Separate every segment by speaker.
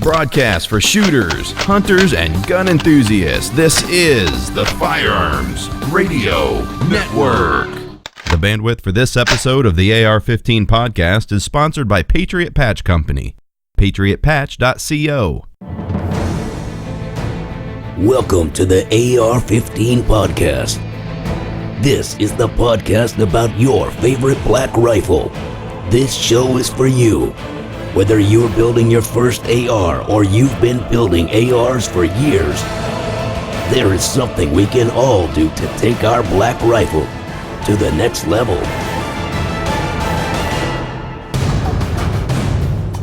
Speaker 1: Broadcast for shooters, hunters, and gun enthusiasts. This is the Firearms Radio Network. The bandwidth for this episode of the AR-15 podcast is sponsored by Patriot Patch Company. PatriotPatch.co.
Speaker 2: Welcome to the AR-15 podcast. This is the podcast about your favorite black rifle. This show is for you. Whether you're building your first AR or you've been building ARs for years, there is something we can all do to take our black rifle to the next level.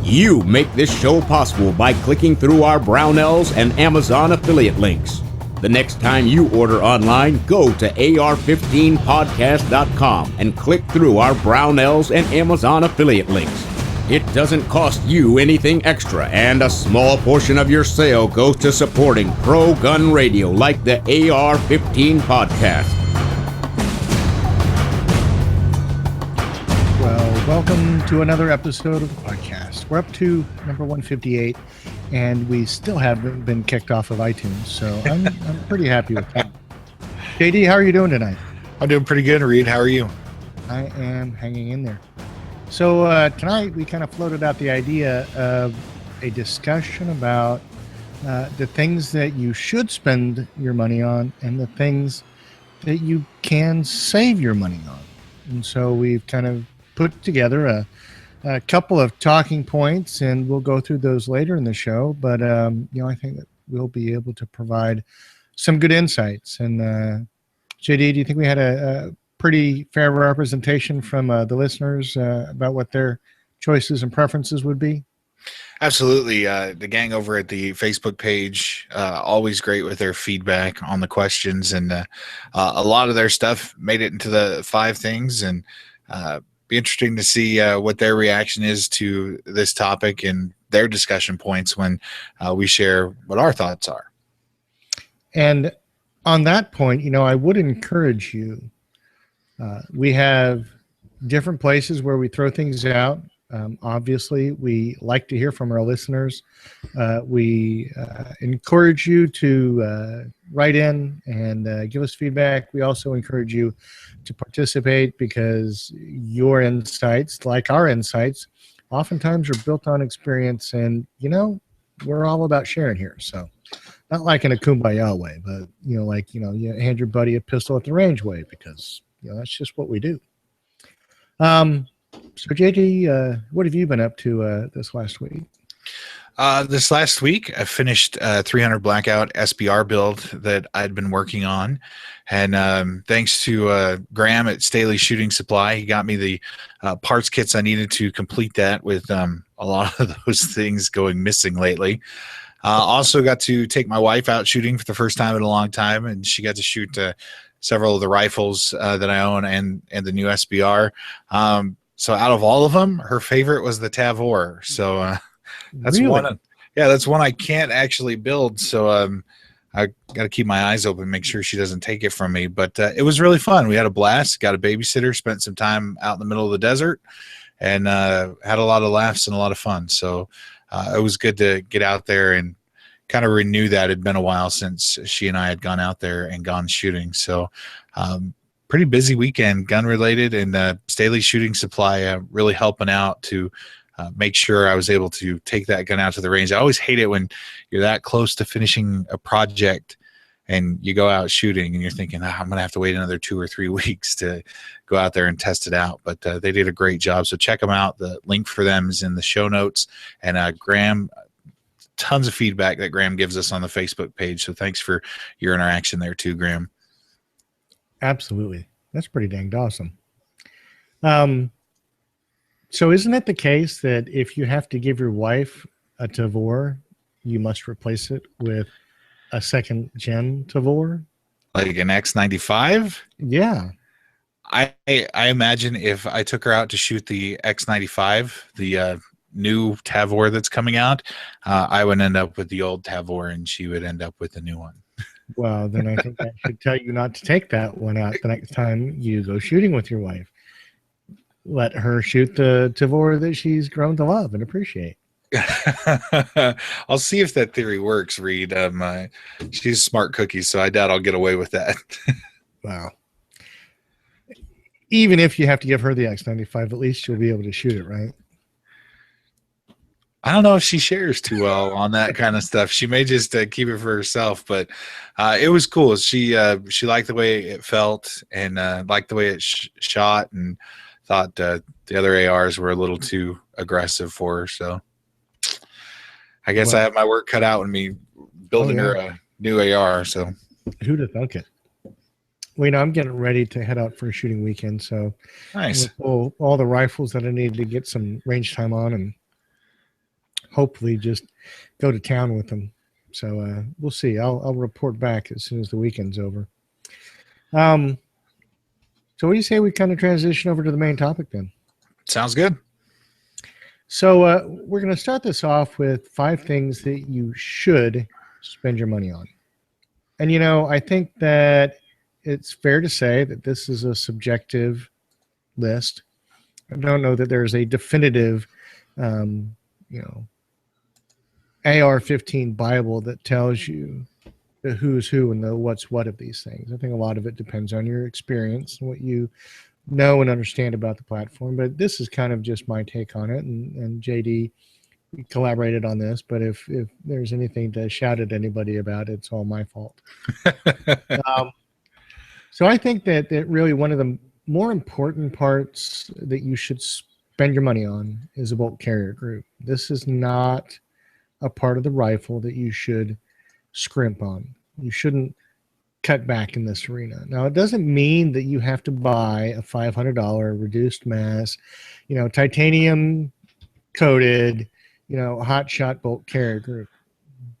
Speaker 3: You make this show possible by clicking through our Brownells and Amazon affiliate links. The next time you order online, go to AR15podcast.com and click through our Brownells and Amazon affiliate links. It doesn't cost you anything extra, and a small portion of your sale goes to supporting pro-gun radio like the AR-15 podcast.
Speaker 4: Well, welcome to another episode of the podcast. We're up to number 158, and we still haven't been kicked off of iTunes, so I'm pretty happy with that. JD, how are you doing tonight?
Speaker 5: I'm doing pretty good, Reed. How are you?
Speaker 4: I am hanging in there. So tonight we kind of floated out the idea of a discussion about the things that you should spend your money on and the things that you can save your money on. And so we've kind of put together a couple of talking points, and we'll go through those later in the show. But I think that we'll be able to provide some good insights. And JD, do you think we had a pretty fair representation from the listeners about what their choices and preferences would be?
Speaker 5: Absolutely. The gang over at the Facebook page, always great with their feedback on the questions, and a lot of their stuff made it into the 5 things, and be interesting to see what their reaction is to this topic and their discussion points when we share what our thoughts are. And
Speaker 4: on that point, I would encourage you. We have different places where we throw things out. Obviously, we like to hear from our listeners. We encourage you to write in and give us feedback. We also encourage you to participate because your insights, like our insights, oftentimes are built on experience. And, we're all about sharing here. So not like in a kumbaya way, but, you hand your buddy a pistol at the range way because that's just what we do. So, JJ, what have you been up to this last week?
Speaker 5: This last week, I finished a 300 Blackout SBR build that I'd been working on. And thanks to Graham at Staley Shooting Supply, he got me the parts kits I needed to complete that with a lot of those things going missing lately. Also got to take my wife out shooting for the first time in a long time, and she got to shoot several of the rifles that I own and the new SBR. So out of all of them, her favorite was the Tavor. So that's
Speaker 4: really?
Speaker 5: one. That's one I can't actually build. So I got to keep my eyes open, make sure she doesn't take it from me. But it was really fun. We had a blast. Got a babysitter. Spent some time out in the middle of the desert, and had a lot of laughs and a lot of fun. So it was good to get out there and kind of renew that. It'd been a while since she and I had gone out there and gone shooting. So pretty busy weekend, gun related, and Staley Shooting Supply really helping out to make sure I was able to take that gun out to the range. I always hate it when you're that close to finishing a project and you go out shooting and you're thinking, I'm going to have to wait another 2 or 3 weeks to go out there and test it out. But they did a great job. So check them out. The link for them is in the show notes. And Graham, tons of feedback that Graham gives us on the Facebook page. So thanks for your interaction there too, Graham.
Speaker 4: Absolutely. That's pretty dang awesome. So isn't it the case that if you have to give your wife a Tavor, you must replace it with a second gen Tavor?
Speaker 5: Like an X95?
Speaker 4: Yeah.
Speaker 5: I imagine if I took her out to shoot the X95, the new Tavor that's coming out, I would end up with the old Tavor and she would end up with the new one.
Speaker 4: Well, then I think that should tell you not to take that one out the next time you go shooting with your wife. Let her shoot the Tavor that she's grown to love and appreciate.
Speaker 5: I'll see if that theory works, Reed. She's smart cookie, so I doubt I'll get away with that.
Speaker 4: Wow. Even if you have to give her the X95, at least you'll be able to shoot it, right?
Speaker 5: I don't know if she shares too well on that kind of stuff. She may just keep it for herself, but it was cool. She liked the way it felt and liked the way it shot, and thought the other ARs were a little too aggressive for her. So I guess I have my work cut out with me building her a new AR. So
Speaker 4: who'd have thunk it? Well, I'm getting ready to head out for a shooting weekend, so
Speaker 5: nice.
Speaker 4: All the rifles that I need to get some range time on, and hopefully just go to town with them. So we'll see. I'll report back as soon as the weekend's over. So what do you say we kind of transition over to the main topic then?
Speaker 5: Sounds good.
Speaker 4: So we're going to start this off with 5 things that you should spend your money on. And, I think that it's fair to say that this is a subjective list. I don't know that there's a definitive, AR-15 Bible that tells you the who's who and the what's what of these things. I think a lot of it depends on your experience and what you know and understand about the platform. But this is kind of just my take on it. And JD collaborated on this. But if there's anything to shout at anybody about, it's all my fault. So I think that really one of the more important parts that you should spend your money on is a bolt carrier group. This is not a part of the rifle that you should scrimp on. You shouldn't cut back in this arena. Now, it doesn't mean that you have to buy a $500 reduced mass, titanium coated, hot shot bolt carrier group.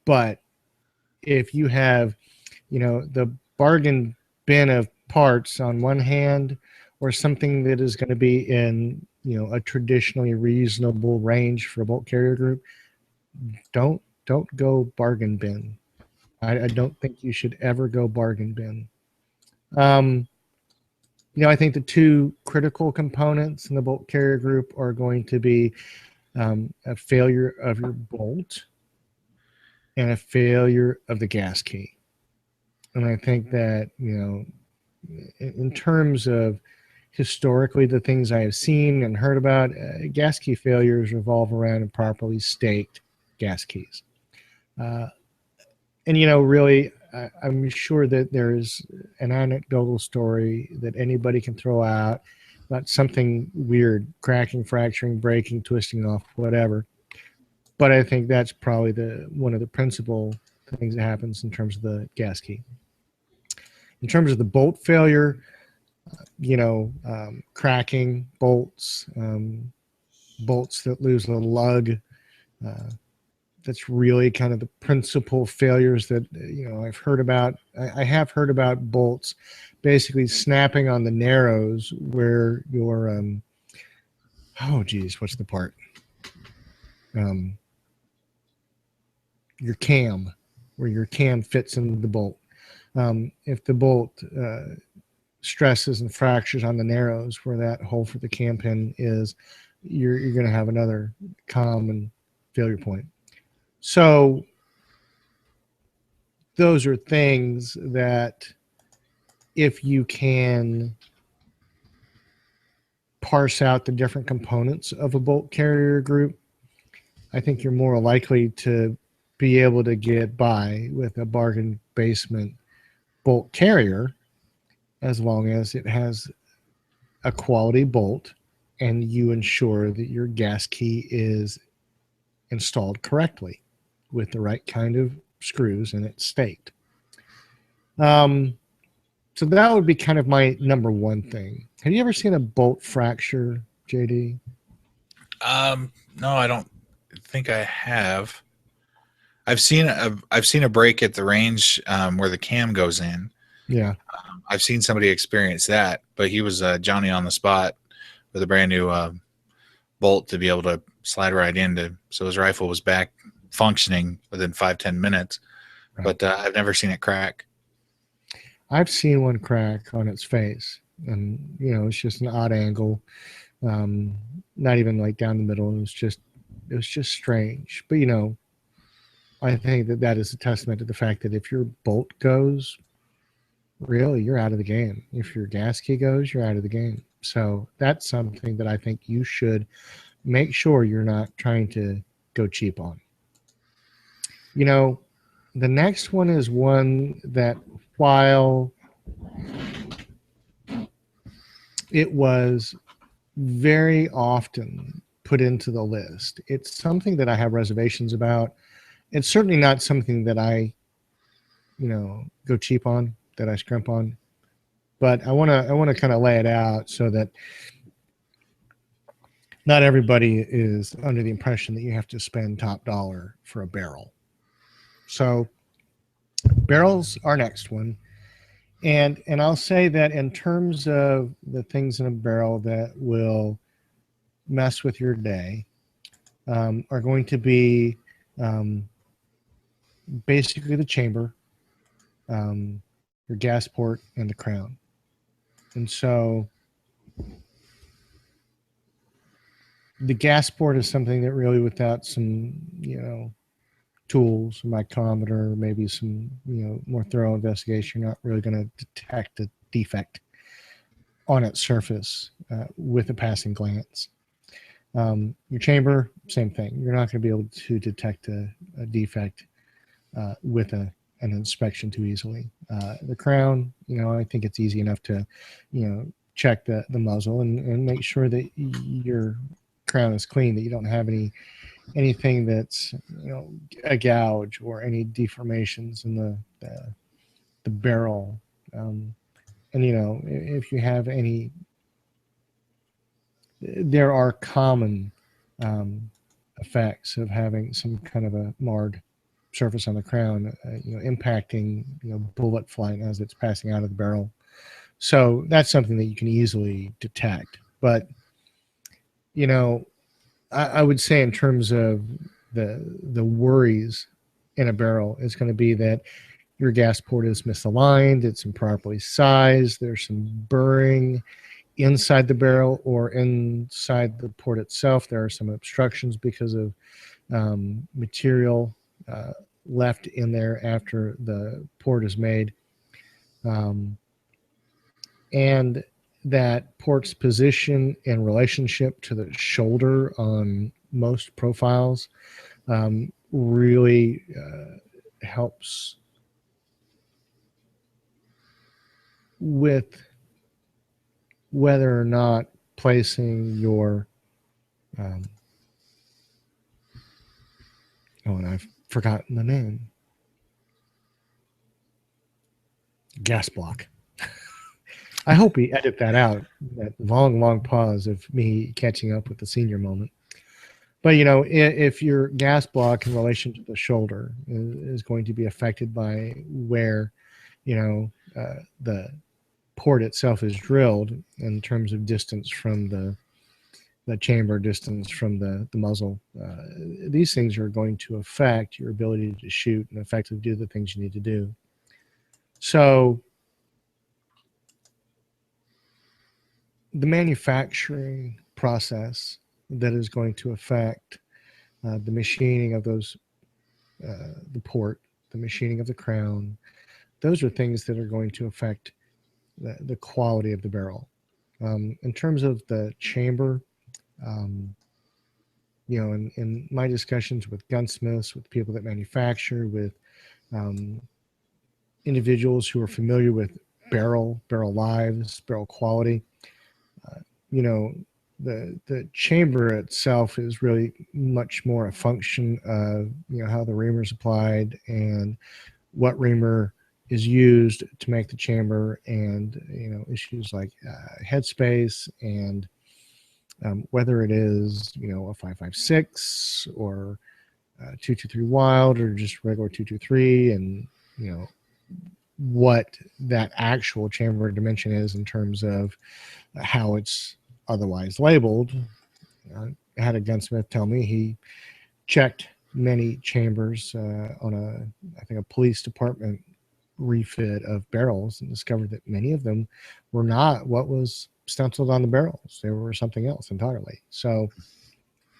Speaker 4: But if you have, the bargain bin of parts on one hand, or something that is going to be in, a traditionally reasonable range for a bolt carrier group, don't go bargain bin. I don't think you should ever go bargain bin. I think the 2 critical components in the bolt carrier group are going to be a failure of your bolt and a failure of the gas key. And I think that, in terms of historically the things I have seen and heard about, gas key failures revolve around improperly staked gas keys. And, really, I'm sure that there's an anecdotal story that anybody can throw out about something weird, cracking, fracturing, breaking, twisting off, whatever. But I think that's probably one of the principal things that happens in terms of the gas key. In terms of the bolt failure, cracking bolts, bolts that lose the lug, that's really kind of the principal failures that I've heard about. I have heard about bolts basically snapping on the narrows where your what's the part? Your cam, where your cam fits into the bolt. If the bolt stresses and fractures on the narrows where that hole for the cam pin is, you're going to have another common failure point. So those are things that if you can parse out the different components of a bolt carrier group, I think you're more likely to be able to get by with a bargain basement bolt carrier as long as it has a quality bolt and you ensure that your gas key is installed correctly with the right kind of screws and it's staked. So that would be kind of my number one thing. Have you ever seen a bolt fracture, JD?
Speaker 5: No, I don't think I have. I've seen a break at the range where the cam goes in.
Speaker 4: Yeah.
Speaker 5: I've seen somebody experience that, but he was Johnny on the spot with a brand new bolt to be able to slide right into. So his rifle was back functioning within 5-10 minutes, right. But I've never seen it crack.
Speaker 4: I've seen one crack on its face, and it's just an odd angle, not even like down the middle. It was just It was just strange. But, I think that is a testament to the fact that if your bolt goes, really, you're out of the game. If your gas key goes, you're out of the game. So that's something that I think you should make sure you're not trying to go cheap on. The next one is one that, while it was very often put into the list, it's something that I have reservations about. It's certainly not something that I, go cheap on, that I scrimp on. But I want to kind of lay it out so that not everybody is under the impression that you have to spend top dollar for a barrel. So barrels are next one. And I'll say that in terms of the things in a barrel that will mess with your day, are going to be basically the chamber, your gas port, and the crown. And so the gas port is something that really, without some, tools, a micrometer, maybe some, more thorough investigation, you're not really going to detect a defect on its surface with a passing glance. Your chamber, same thing. You're not going to be able to detect a defect with an inspection too easily. The crown, I think it's easy enough to, check the muzzle and make sure that your crown is clean, that you don't have anything that's, a gouge or any deformations in the barrel. And, if you have any, there are common effects of having some kind of a marred surface on the crown, impacting, bullet flight as it's passing out of the barrel. So that's something that you can easily detect. But, I would say in terms of the worries in a barrel is going to be that your gas port is misaligned, it's improperly sized, there's some burring inside the barrel or inside the port itself. There are some obstructions because of material left in there after the port is made. And that port's position in relationship to the shoulder on most profiles really helps with whether or not placing your and I've forgotten the name. Gas block. I hope we edit that out, that long pause of me catching up with the senior moment. But, if your gas block in relation to the shoulder is going to be affected by where, the port itself is drilled in terms of distance from the chamber, distance from the muzzle, these things are going to affect your ability to shoot and effectively do the things you need to do. So the manufacturing process that is going to affect the machining of those, the port, the machining of the crown, those are things that are going to affect the quality of the barrel. In terms of the chamber, in my discussions with gunsmiths, with people that manufacture, with individuals who are familiar with barrel lives, barrel quality, the chamber itself is really much more a function of, how the reamer is applied and what reamer is used to make the chamber, and, issues like headspace and whether it is, a 5.56 or 223 Wild or just regular 223, and, what that actual chamber dimension is in terms of how it's otherwise labeled. I had a gunsmith tell me he checked many chambers on a police department refit of barrels and discovered that many of them were not what was stenciled on the barrels. They were something else entirely. So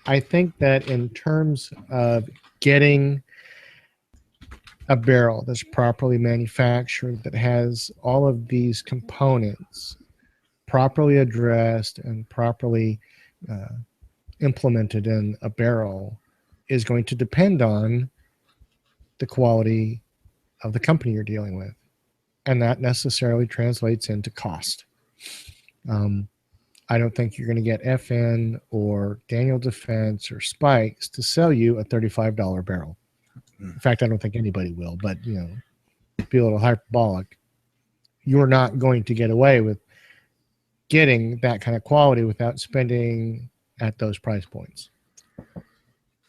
Speaker 4: I think that in terms of getting a barrel that's properly manufactured, that has all of these components properly addressed and properly uh, implemented in a barrel, is going to depend on the quality of the company you're dealing with. And that necessarily translates into cost. Um, I don't think you're going to get FN or Daniel Defense or Spikes to sell you a $35 barrel. In fact, I don't think anybody will, but be a little hyperbolic. You're not going to get away with getting that kind of quality without spending at those price points.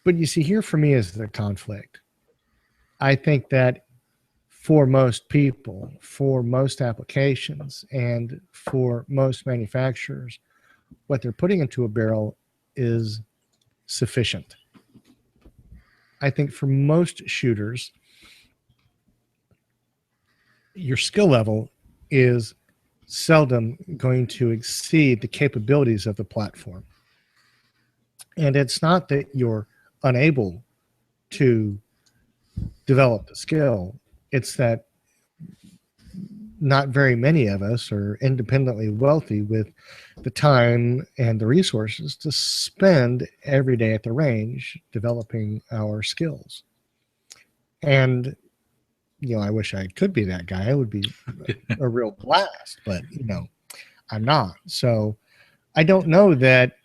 Speaker 4: But you see, here for me is the conflict. I think that for most people, for most applications, and for most manufacturers, what they're putting into a barrel is sufficient. I think for most shooters, your skill level is seldom going to exceed the capabilities of the platform. And it's not that you're unable to develop the skill, it's that not very many of us are independently wealthy with the time and the resources to spend every day at the range developing our skills. And I wish I could be that guy. It would be a real blast, but I'm not. So I don't know that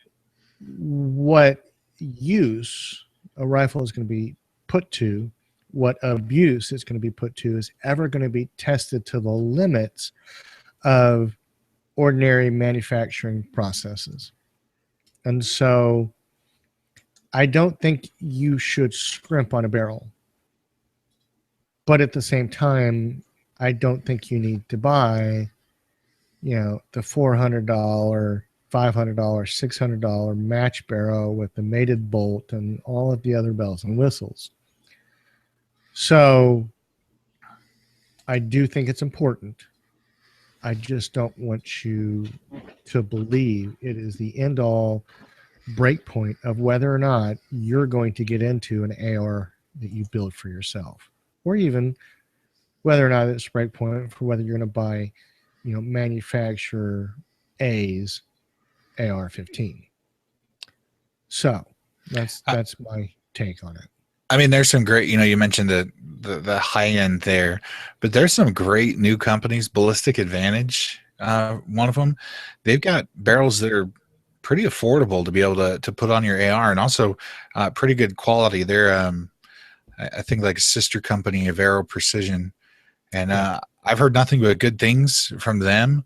Speaker 4: what use a rifle is going to be put to, what abuse it's going to be put to, is ever going to be tested to the limits of ordinary manufacturing processes. And so I don't think you should scrimp on a barrel. But at the same time, I don't think you need to buy, the $400, $500, $600 match barrel with the mated bolt and all of the other bells and whistles. So I do think it's important. I just don't want you to believe it is the end-all breakpoint of whether or not you're going to get into an AR that you build for yourself, or even whether or not it's a breakpoint for whether you're going to buy, manufacturer A's AR-15. So that's my take on it.
Speaker 5: I mean, there's some great, you mentioned the high end there, but there's some great new companies. Ballistic Advantage, one of them, they've got barrels that are pretty affordable to be able to put on your AR, and also pretty good quality. They're, I think, like a sister company of Aero Precision, and I've heard nothing but good things from them.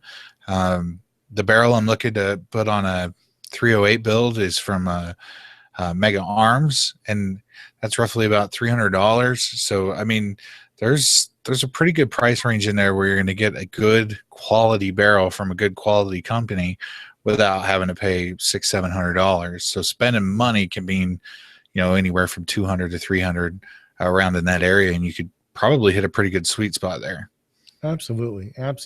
Speaker 5: The barrel I'm looking to put on a 308 build is from Mega Arms, and that's roughly about $300. So I mean, there's a pretty good price range in there where you're going to get a good quality barrel from a good quality company without having to pay $600-700. So spending money can mean, anywhere from $200 to $300 around in that area, and you could probably hit a pretty good sweet spot there.
Speaker 4: Absolutely. And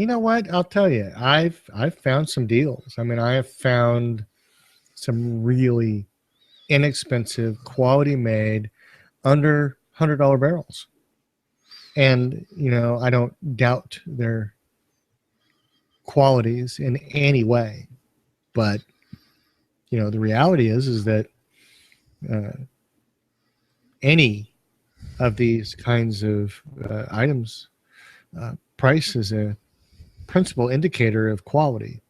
Speaker 4: you know what? I'll tell you, I've found some deals. I mean, I have found some really inexpensive, quality made, under $100 barrels. And, I don't doubt their qualities in any way. But, the reality is that any of these kinds of items, price is a principal indicator of quality,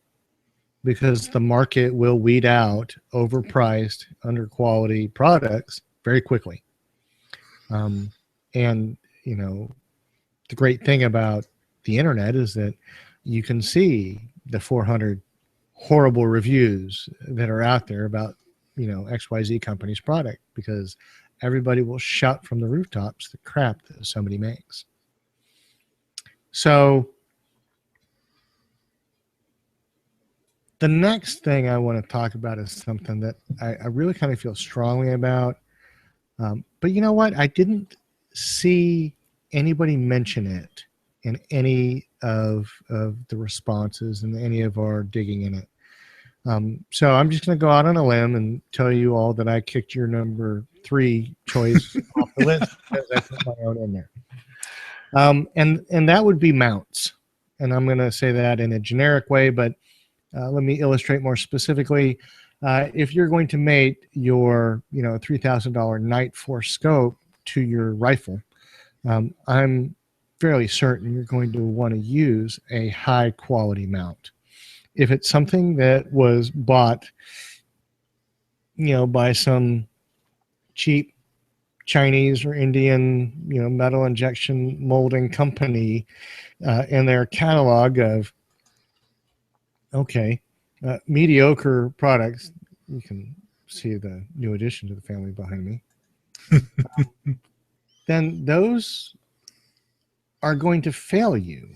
Speaker 4: because the market will weed out overpriced, under quality products very quickly. And, the great thing about the internet is that you can see the 400 horrible reviews that are out there about, XYZ company's product, because everybody will shout from the rooftops the crap that somebody makes. So the next thing I want to talk about is something that I really kind of feel strongly about. But you know what? I didn't see anybody mention it in any of the responses and any of our digging in it. So I'm just going to go out on a limb and tell you all that I kicked your number 3 choice off the list because I put my own in there. And that would be mounts. And I'm going to say that in a generic way, but let me illustrate more specifically. If you're going to mate your, $3,000 Night Force scope to your rifle, I'm fairly certain you're going to want to use a high quality mount. If it's something that was bought, by some cheap Chinese or Indian, metal injection molding company, in their catalog of, mediocre products, you can see the new addition to the family behind me, then those are going to fail you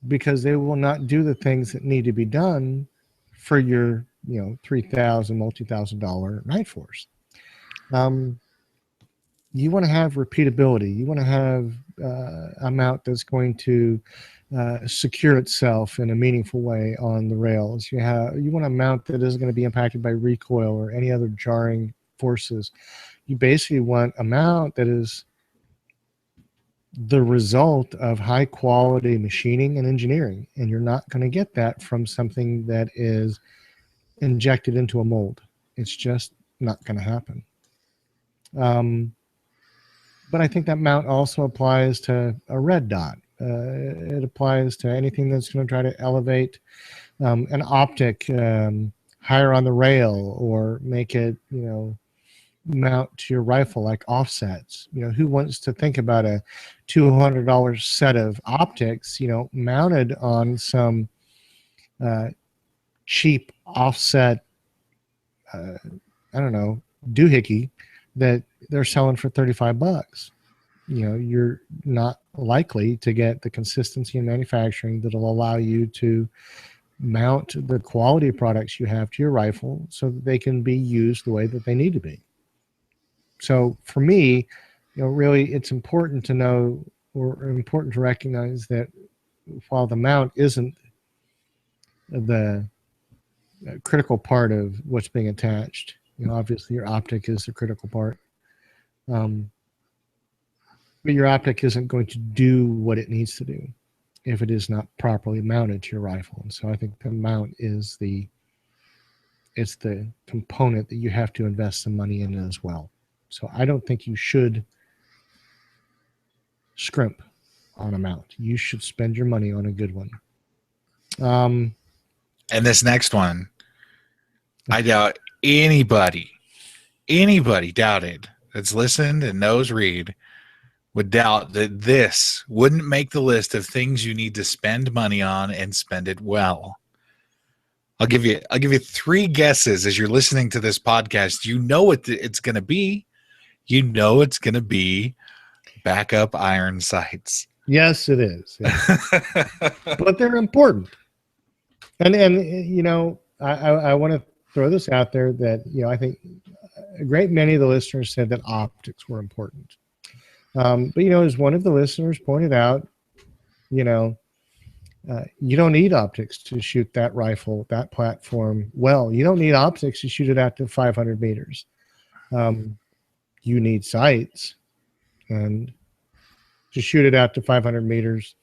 Speaker 4: because they will not do the things that need to be done for your, $3,000, multi-$1,000 Night Force. You want to have repeatability. You want to have a mount that's going to secure itself in a meaningful way on the rails. You want a mount that isn't going to be impacted by recoil or any other jarring forces. You basically want a mount that is the result of high quality machining and engineering, and you're not going to get that from something that is injected into a mold. It's just not going to happen. But I think that mount also applies to a red dot. It applies to anything that's going to try to elevate an optic higher on the rail or make it, mount to your rifle like offsets. Who wants to think about a $200 set of optics, mounted on some cheap offset, doohickey that they're selling for $35. You're not likely to get the consistency in manufacturing that'll allow you to mount the quality products you have to your rifle so that they can be used the way that they need to be. So for me, really it's important to know or important to recognize that while the mount isn't the critical part of what's being attached, obviously your optic is the critical part. But your optic isn't going to do what it needs to do if it is not properly mounted to your rifle. And so I think the mount is the component that you have to invest some money in as well. So I don't think you should scrimp on a mount. You should spend your money on a good one.
Speaker 5: And this next one, I doubt anybody doubted that's listened and knows Reed would doubt that this wouldn't make the list of things you need to spend money on and spend it well. I'll give you 3 guesses as you're listening to this podcast. You know what it's going to be. You know it's going to be backup iron sights.
Speaker 4: Yes, it is. Yeah. But they're important. And I want to throw this out there that, I think a great many of the listeners said that optics were important. But, as one of the listeners pointed out, you don't need optics to shoot that rifle, that platform well. You don't need optics to shoot it out to 500 meters. You need sights, and to shoot it out to 500 meters,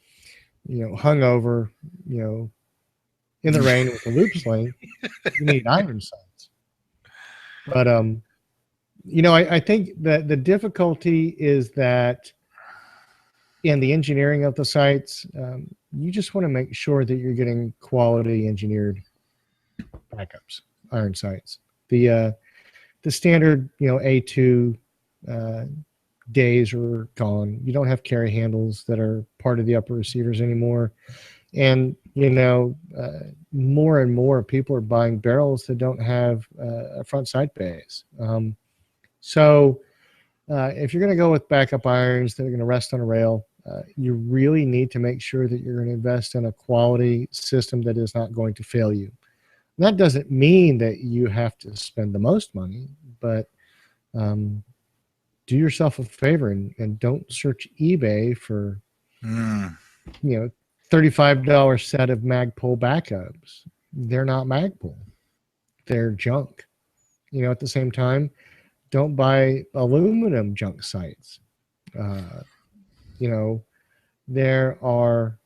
Speaker 4: hung over, in the rain with a loop sling, you need iron sights. But, I think that the difficulty is that in the engineering of the sights, you just want to make sure that you're getting quality engineered backups, iron sights. The standard, A2 days are gone. You don't have carry handles that are part of the upper receivers anymore. And, more and more people are buying barrels that don't have a front sight base. So if you're going to go with backup irons that are going to rest on a rail, you really need to make sure that you're going to invest in a quality system that is not going to fail you. And that doesn't mean that you have to spend the most money, but do yourself a favor and don't search eBay for, $35 set of Magpul backups. They're not Magpul. they're junk. At the same time, don't buy aluminum junk sights. There are,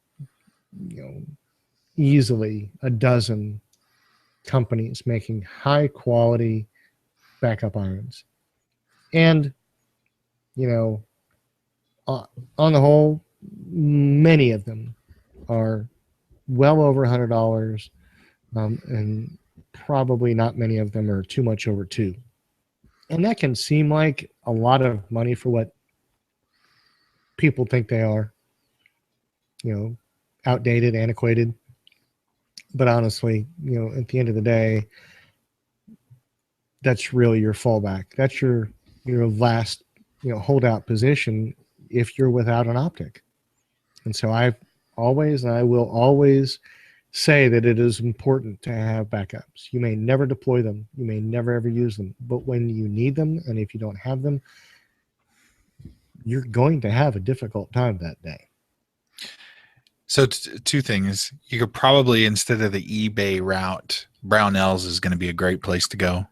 Speaker 4: easily a dozen companies making high quality backup irons. And, on the whole, many of them are well over $100, and probably not many of them are too much over $200. And that can seem like a lot of money for what people think they are, outdated, antiquated. But honestly, at the end of the day, that's really your fallback. That's your last, holdout position if you're without an optic. And so I will always say that it is important to have backups. You may never deploy them. You may never ever use them. But when you need them, and if you don't have them, you're going to have a difficult time that day.
Speaker 5: So two things. You could probably, instead of the eBay route, Brownells is going to be a great place to go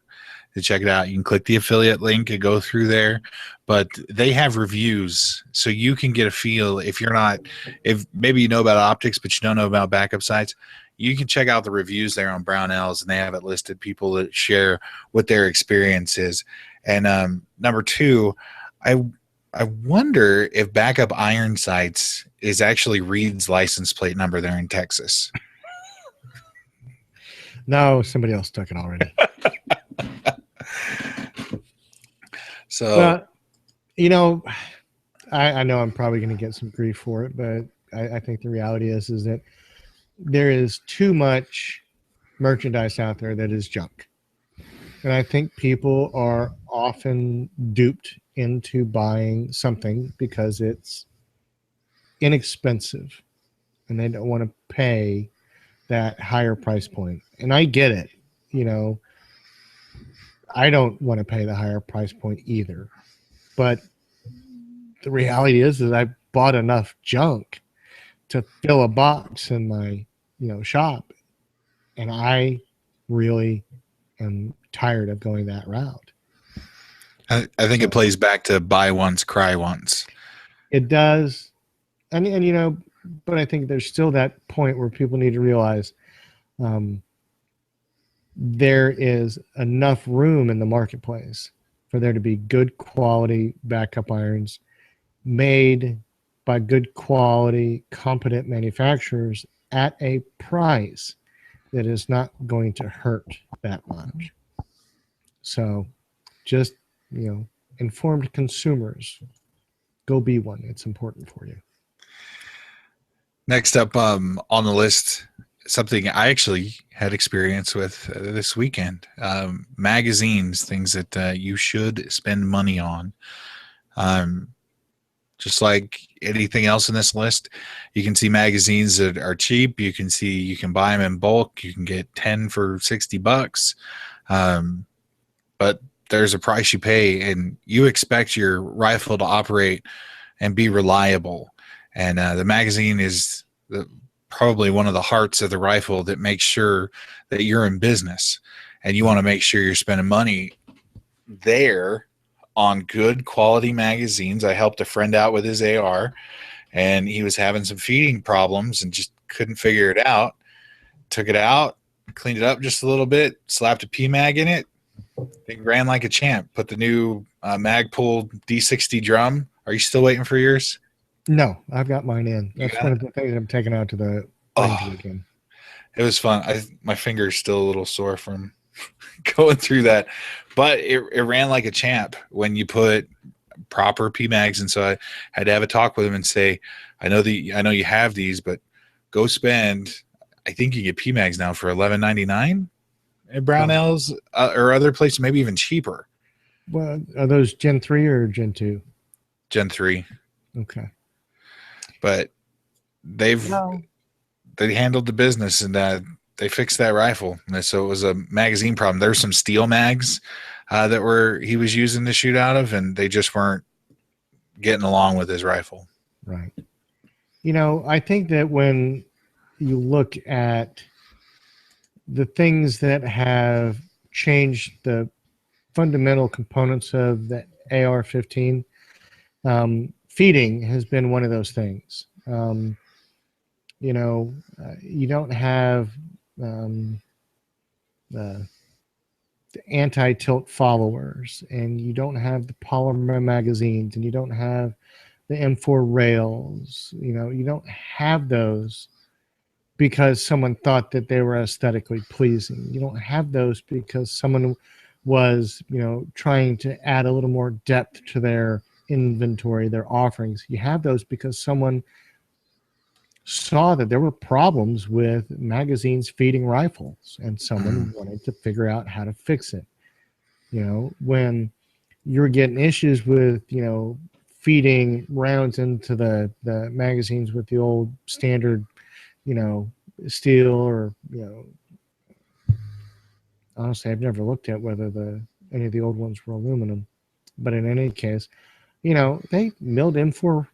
Speaker 5: to check it out. You can click the affiliate link and go through there, but they have reviews, so you can get a feel. If maybe you know about optics, but you don't know about backup sites, you can check out the reviews there on Brownells, and they have it listed, people that share what their experience is. And number two, I wonder if Backup Iron Sights is actually Reed's license plate number there in Texas.
Speaker 4: No, somebody else took it already.
Speaker 5: So,
Speaker 4: I know I'm probably going to get some grief for it, but I think the reality is that there is too much merchandise out there that is junk. And I think people are often duped into buying something because it's inexpensive and they don't want to pay that higher price point. And I get it. I don't want to pay the higher price point either. But the reality is I bought enough junk to fill a box in my, shop. And I really am tired of going that route.
Speaker 5: I think it plays back to buy once, cry once.
Speaker 4: It does. And but I think there's still that point where people need to realize there is enough room in the marketplace for there to be good quality backup irons made by good quality, competent manufacturers at a price that is not going to hurt that much. So just, informed consumers, go be one. It's important for you.
Speaker 5: Next up on the list, something I actually had experience with this weekend. Magazines, things that you should spend money on. Just like anything else in this list, you can see magazines that are cheap. You can buy them in bulk. You can get 10 for $60. But there's a price you pay, and you expect your rifle to operate and be reliable. And the magazine is probably one of the hearts of the rifle that makes sure that you're in business, and you want to make sure you're spending money there on good quality magazines. I helped a friend out with his AR, and he was having some feeding problems and just couldn't figure it out. Took it out, cleaned it up just a little bit, slapped a PMag in it. It ran like a champ. Put the new Magpul D60 drum. Are you still waiting for yours?
Speaker 4: No, I've got mine in. That's one of the things I'm taking out to the weekend.
Speaker 5: It was fun. My finger's still a little sore from going through that, but it ran like a champ when you put proper PMags. And so I had to have a talk with him and say, I know you have these, but go spend. I think you get PMags now for $11.99 at Brownells or other places, maybe even cheaper.
Speaker 4: Well, are those Gen 3 or Gen 2?
Speaker 5: Gen 3.
Speaker 4: Okay.
Speaker 5: But they handled the business, and they fixed that rifle. And so it was a magazine problem. There's some steel mags that he was using to shoot out of, and they just weren't getting along with his rifle.
Speaker 4: Right. I think that when you look at the things that have change the fundamental components of the AR-15. Feeding has been one of those things. You don't have the anti-tilt followers, and you don't have the polymer magazines, and you don't have the M4 rails. You don't have those because someone thought that they were aesthetically pleasing. You don't have those because someone was, trying to add a little more depth to their inventory, their offerings. You have those because someone saw that there were problems with magazines feeding rifles, and someone wanted to figure out how to fix it. When you're getting issues with, feeding rounds into the magazines with the old standard, steel, or, honestly, I've never looked at whether any of the old ones were aluminum, but in any case, they milled M4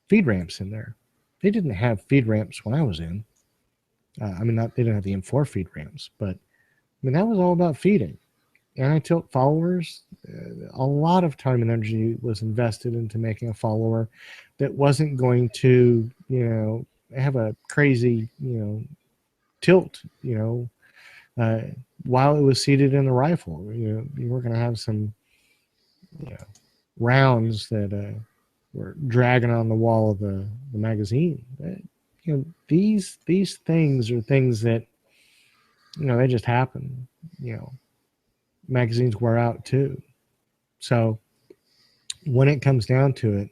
Speaker 4: feed ramps in there. They didn't have feed ramps when I was in. They didn't have the M4 feed ramps, but that was all about feeding. Anti-tilt followers, a lot of time and energy was invested into making a follower that wasn't going to, have a crazy, tilt, while it was seated in the rifle. You were going to have some, rounds that were dragging on the wall of the magazine. These things are things that, they just happen. Magazines wear out too. So when it comes down to it,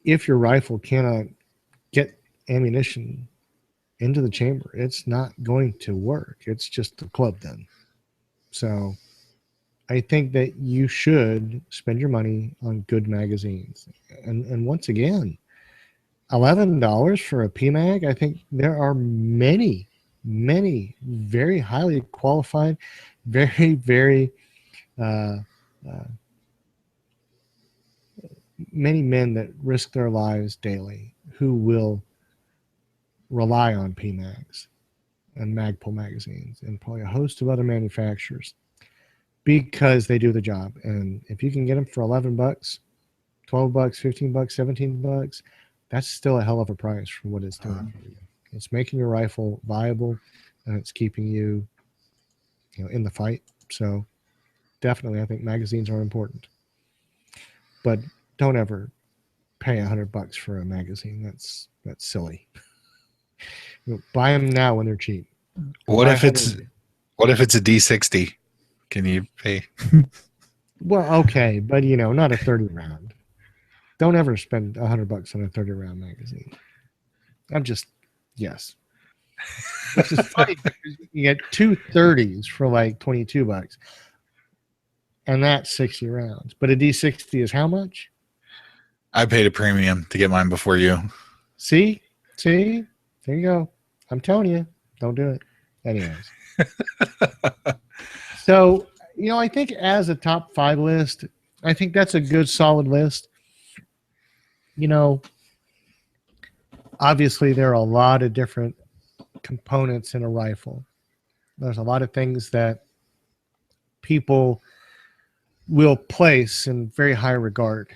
Speaker 4: if your rifle cannot get ammunition into the chamber, it's not going to work. It's just a club then. So I think that you should spend your money on good magazines. And once again, $11 for a PMag, I think there are many, many very highly qualified, very, very many men that risk their lives daily who will rely on PMags and Magpul magazines and probably a host of other manufacturers because they do the job. And if you can get them for $11, $12, $15, $17, that's still a hell of a price for what it's doing for you. It's making your rifle viable, and it's keeping you, in the fight. So definitely, I think magazines are important, but don't ever pay $100 for a magazine. That's silly. Buy them now when they're cheap.
Speaker 5: What if it's a D60? Can you pay?
Speaker 4: Well, okay, but not a 30 round. Don't ever spend $100 on a 30 round magazine. Yes. Which is funny because you get two 30s for like $22, and that's 60 rounds. But a D60 is how much?
Speaker 5: I paid a premium to get mine before you.
Speaker 4: See, there you go. I'm telling you, don't do it. Anyways. So, I think as a top 5 list, I think that's a good solid list. Obviously there are a lot of different components in a rifle. There's a lot of things that people will place in very high regard.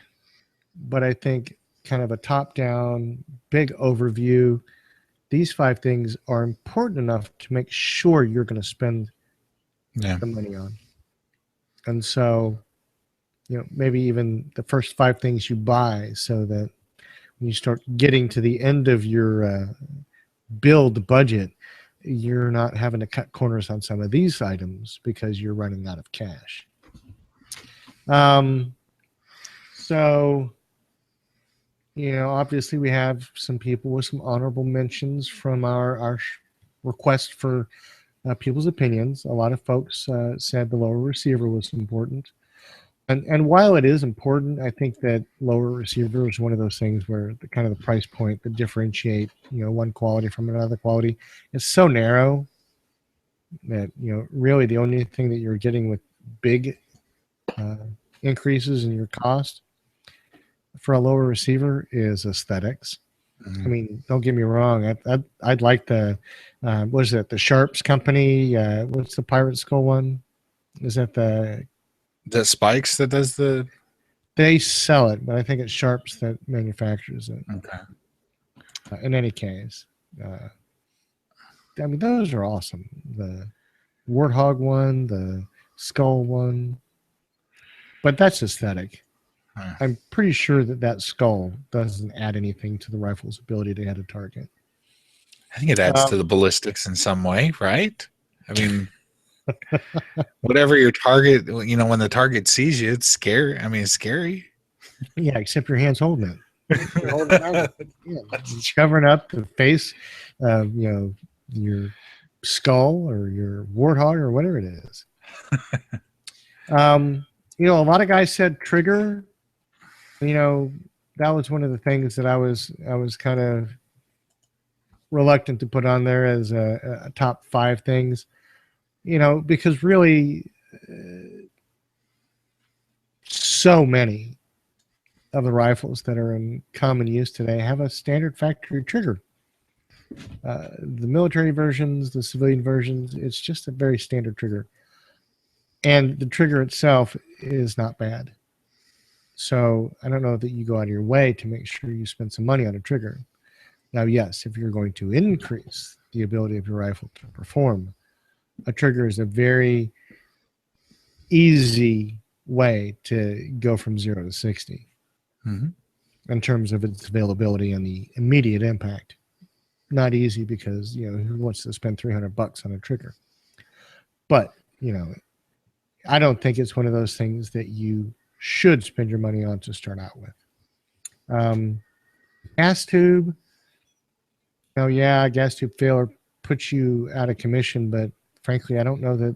Speaker 4: But I think kind of a top-down, big overview, these 5 things are important enough to make sure you're going to spend the money on. And so, maybe even the first 5 things you buy, so that when you start getting to the end of your build budget, you're not having to cut corners on some of these items because you're running out of cash. So, obviously we have some people with some honorable mentions from our request for people's opinions. A lot of folks said the lower receiver was important. And while it is important, I think that lower receiver is one of those things where the kind of the price point that differentiate, one quality from another quality is so narrow that, really the only thing that you're getting with big increases in your cost for a lower receiver is aesthetics. I mean, don't get me wrong. I'd like the, what is it? The Sharps company. What's the Pirate Skull one? Is that the?
Speaker 5: The Spikes that does the.
Speaker 4: They sell it, but I think it's Sharps that manufactures it.
Speaker 5: Okay.
Speaker 4: In any case, I mean, those are awesome. The Warthog one, the Skull one, but that's aesthetic. I'm pretty sure that skull doesn't add anything to the rifle's ability to hit a target.
Speaker 5: I think it adds to the ballistics in some way, right? I mean, whatever your target, you know, when the target sees you, it's scary. I mean, it's scary.
Speaker 4: Yeah, except your hand's holding it. You're holding it out. Yeah, it's covering up the face of, you know, your skull or your warthog or whatever it is. You know, a lot of guys said trigger. You know, that was one of the things that I was kind of reluctant to put on there as a top 5 things, you know, because really so many of the rifles that are in common use today have a standard factory trigger. The military versions, the civilian versions, it's just a very standard trigger. And the trigger itself is not bad. So I don't know that you go out of your way to make sure you spend some money on a trigger. Now, yes, if you're going to increase the ability of your rifle to perform, a trigger is a very easy way to go from 0 to 60 in terms of its availability and the immediate impact. Not easy because, you know, who wants to spend $300 on a trigger? But, you know, I don't think it's one of those things that you should spend your money on to start out with. Gas tube. Oh yeah, gas tube failure puts you out of commission, but frankly, I don't know that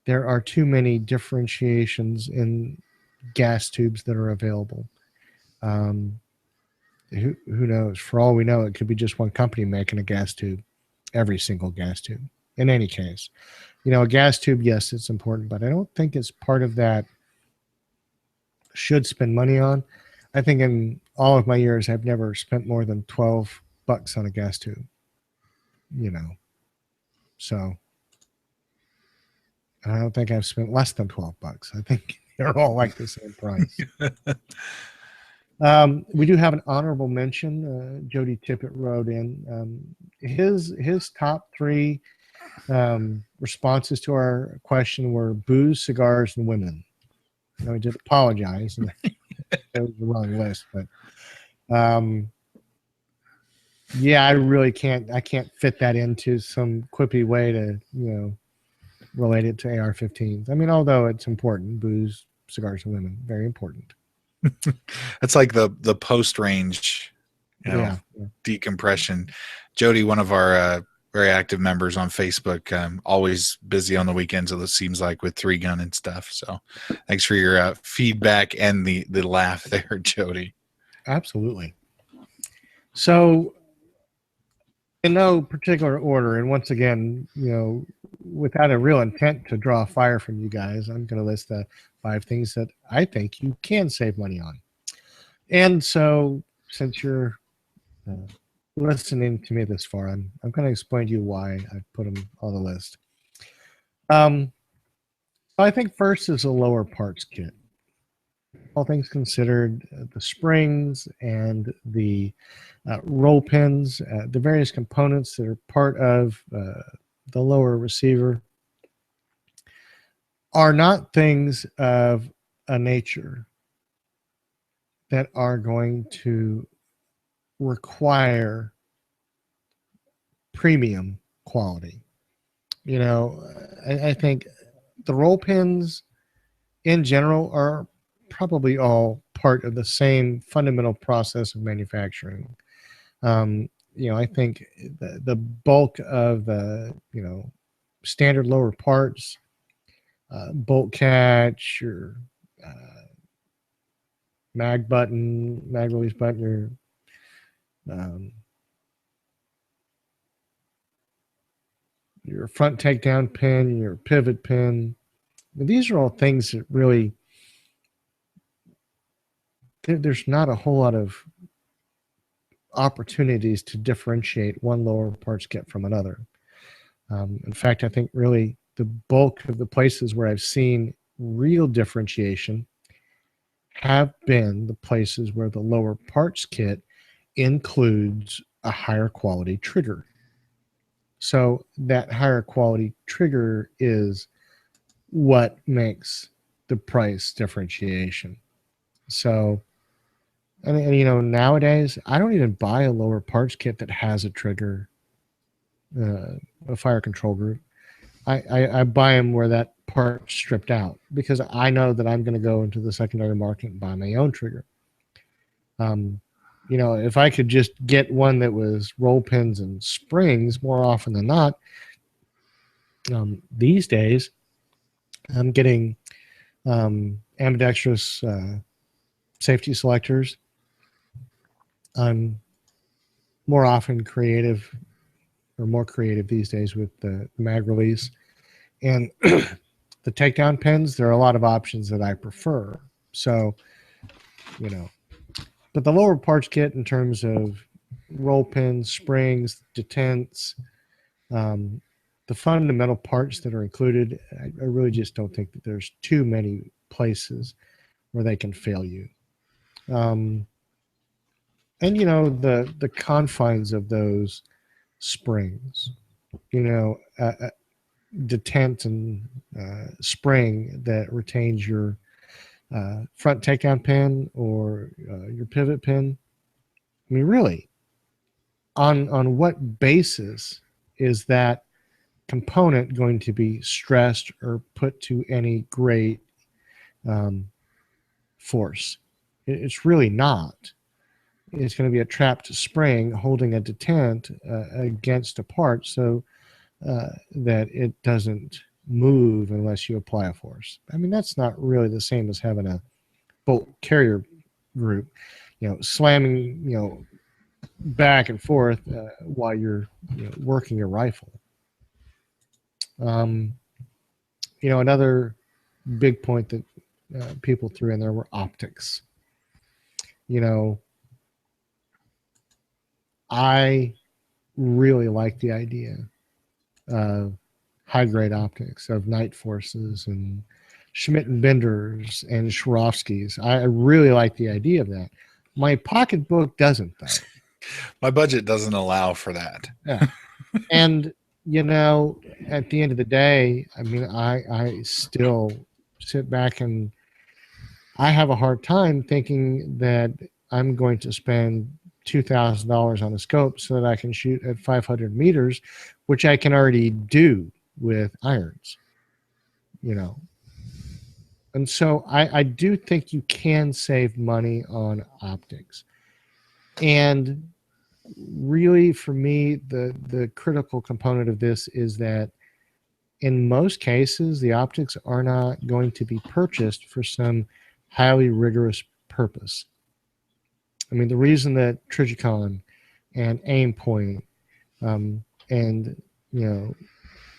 Speaker 4: there are too many differentiations in gas tubes that are available. Who knows? For all we know, it could be just one company making a gas tube, every single gas tube. In any case, you know, a gas tube, yes, it's important, but I don't think it's part of that should spend money on. I think in all of my years, I've never spent more than $12 on a gas tube, you know. So I don't think I've spent less than $12. I think they're all like the same price. We do have an honorable mention. Jody Tippett wrote in his top 3 responses to our question were booze, cigars, and women. You know, I did apologize. That was the wrong list, but yeah, I really can't fit that into some quippy way to, you know, relate it to AR-15s. I mean, although it's important, booze, cigars, and women, very important.
Speaker 5: That's like the post range, you know, decompression. Jody, one of our very active members on Facebook, always busy on the weekends, it seems like, with 3-gun and stuff. So thanks for your feedback and the laugh there, Jody.
Speaker 4: Absolutely. So in no particular order, and once again, you know, without a real intent to draw fire from you guys, I'm going to list the 5 things that I think you can save money on. And so since you're listening to me this far, I'm going to explain to you why I put them on the list. I think first is a lower parts kit. All things considered, the springs and the roll pins, the various components that are part of the lower receiver are not things of a nature that are going to require premium quality. You know, I think the roll pins in general are probably all part of the same fundamental process of manufacturing. You know, I think the bulk of the, you know, standard lower parts, bolt catch, or mag release button, your front takedown pin, your pivot pin. These are all things that really, there's not a whole lot of opportunities to differentiate one lower parts kit from another. In fact, I think really the bulk of the places where I've seen real differentiation have been the places where the lower parts kit includes a higher quality trigger. So that higher quality trigger is what makes the price differentiation. So, and you know, nowadays I don't even buy a lower parts kit that has a trigger, a fire control group. I buy them where that part's stripped out because I know that I'm going to go into the secondary market and buy my own trigger. You know, if I could just get one that was roll pins and springs more often than not, these days I'm getting ambidextrous safety selectors. I'm more often creative or more creative these days with the mag release. And the takedown pins, there are a lot of options that I prefer. So, you know, but the lower parts kit in terms of roll pins, springs, detents, the fundamental parts that are included, I really just don't think that there's too many places where they can fail you. And you know, the confines of those springs, you know, detent and spring that retains your front takedown pin or your pivot pin. I mean, really, on what basis is that component going to be stressed or put to any great force? It's really not. It's going to be a trapped spring holding a detent against a part so that it doesn't move unless you apply a force. I mean, that's not really the same as having a bolt carrier group, you know, slamming, you know, back and forth while you're, you know, working your rifle. You know, another big point that people threw in there were optics. You know, I really like the idea of high grade optics of Night Forces and Schmidt and Benders and Swarovskis. I really like the idea of that. My pocketbook doesn't, though.
Speaker 5: My budget doesn't allow for that.
Speaker 4: Yeah. And, you know, at the end of the day, I mean, I still sit back and I have a hard time thinking that I'm going to spend $2,000 on a scope so that I can shoot at 500 meters, which I can already do with irons, you know. And so I do think you can save money on optics. And really, for me, the critical component of this is that in most cases, the optics are not going to be purchased for some highly rigorous purpose. I mean, the reason that Trigicon and Aimpoint and, you know,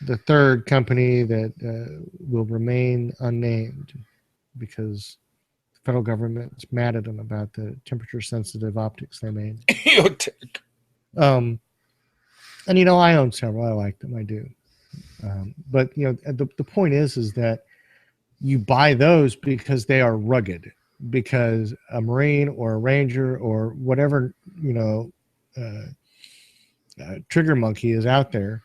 Speaker 4: the third company that will remain unnamed because the federal government is mad at them about the temperature-sensitive optics they made. And, you know, I own several. I like them. I do. But, you know, the point is that you buy those because they are rugged, because a Marine or a Ranger or whatever, you know, trigger monkey is out there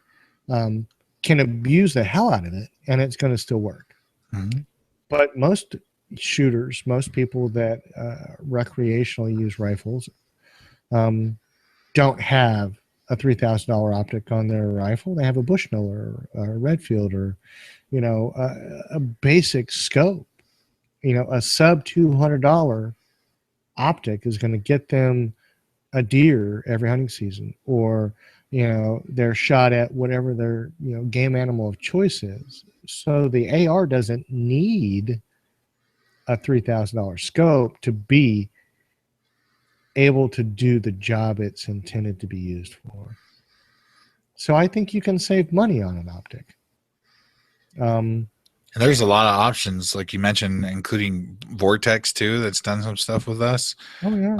Speaker 4: can abuse the hell out of it and it's going to still work. Mm-hmm. But most shooters, most people that recreationally use rifles don't have a $3,000 optic on their rifle. They have a Bushnell or a Redfield or, you know, a basic scope. You know, a sub $200 optic is going to get them a deer every hunting season, or, you know, they're shot at whatever their, you know, game animal of choice is. So the AR doesn't need a $3,000 scope to be able to do the job it's intended to be used for. So I think you can save money on an optic.
Speaker 5: And there's a lot of options, like you mentioned, including Vortex too. That's done some stuff with us.
Speaker 4: Oh yeah.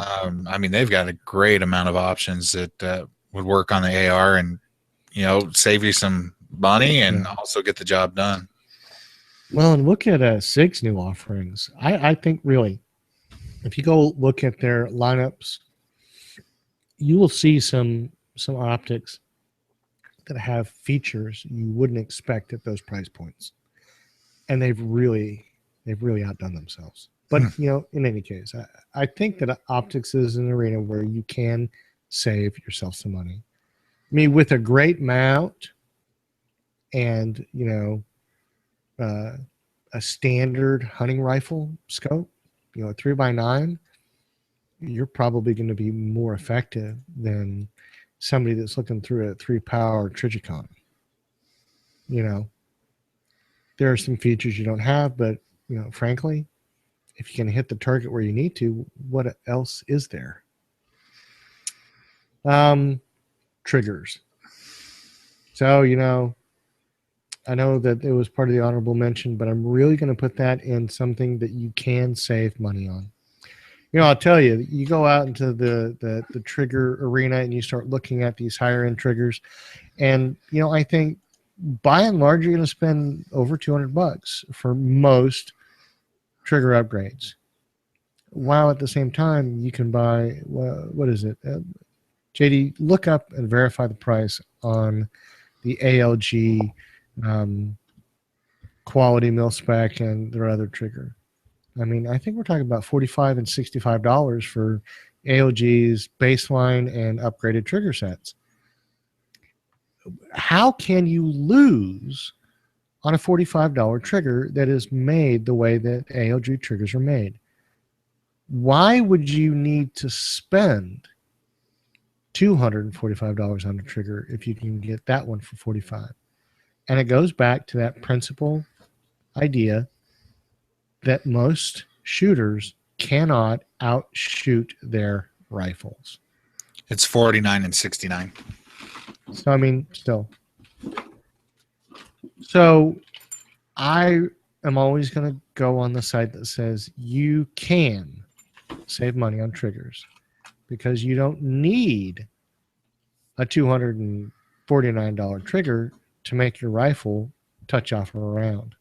Speaker 5: I mean, they've got a great amount of options that would work on the AR, and save you some money and
Speaker 4: Yeah.
Speaker 5: also get the job done.
Speaker 4: Well, and look at SIG's new offerings. I think really, if you go look at their lineups, you will see some optics that have features you wouldn't expect at those price points, and they've really outdone themselves. But in any case, I think that optics is an arena where you can save yourself some money. I mean, with a great mount and a standard hunting rifle scope, a 3x9, you're probably going to be more effective than somebody that's looking through a 3-power Trigicon. There are some features you don't have, but frankly, if you can hit the target where you need to, what else is there? Triggers. So I know that it was part of the honorable mention, but I'm really going to put that in something that you can save money on. I'll tell you, you go out into the trigger arena and you start looking at these higher end triggers, and I think by and large you're going to spend over $200 for most trigger upgrades, while at the same time you can buy what is it? JD, look up and verify the price on the ALG quality mil spec and their other trigger. I mean, I think we're talking about $45 and $65 for AOG's baseline and upgraded trigger sets. How can you lose on a $45 trigger that is made the way that AOG triggers are made? Why would you need to spend $245 on a trigger if you can get that one for $45? And it goes back to that principal idea that most shooters cannot outshoot their rifles.
Speaker 5: It's 49 and 69.
Speaker 4: So, I mean, still. So, I am always going to go on the side that says you can save money on triggers because you don't need a $249 trigger to make your rifle touch off a round.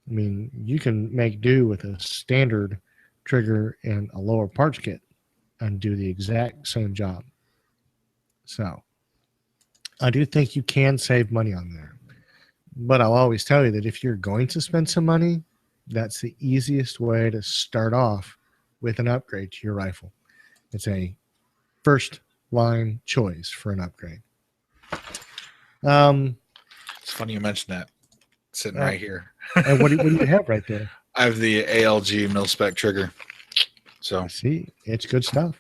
Speaker 4: I mean, you can make do with a standard trigger and a lower parts kit and do the exact same job. So I do think you can save money on there. But I'll always tell you that if you're going to spend some money, that's the easiest way to start off with an upgrade to your rifle. It's a first line choice for an upgrade.
Speaker 5: It's funny you mentioned that. Sitting right here.
Speaker 4: And what do you have right there?
Speaker 5: I have the ALG mil spec trigger. So
Speaker 4: see, it's good stuff.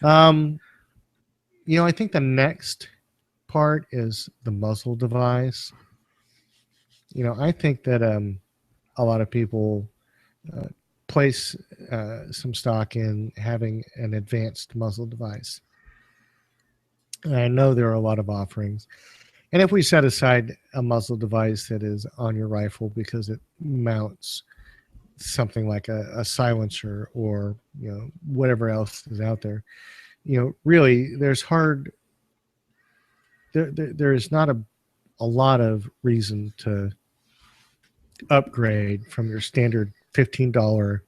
Speaker 4: I think the next part is the muzzle device. I think that a lot of people place some stock in having an advanced muzzle device. And I know there are a lot of offerings. And if we set aside a muzzle device that is on your rifle because it mounts something like a silencer or whatever else is out there, really there is not a lot of reason to upgrade from your standard $15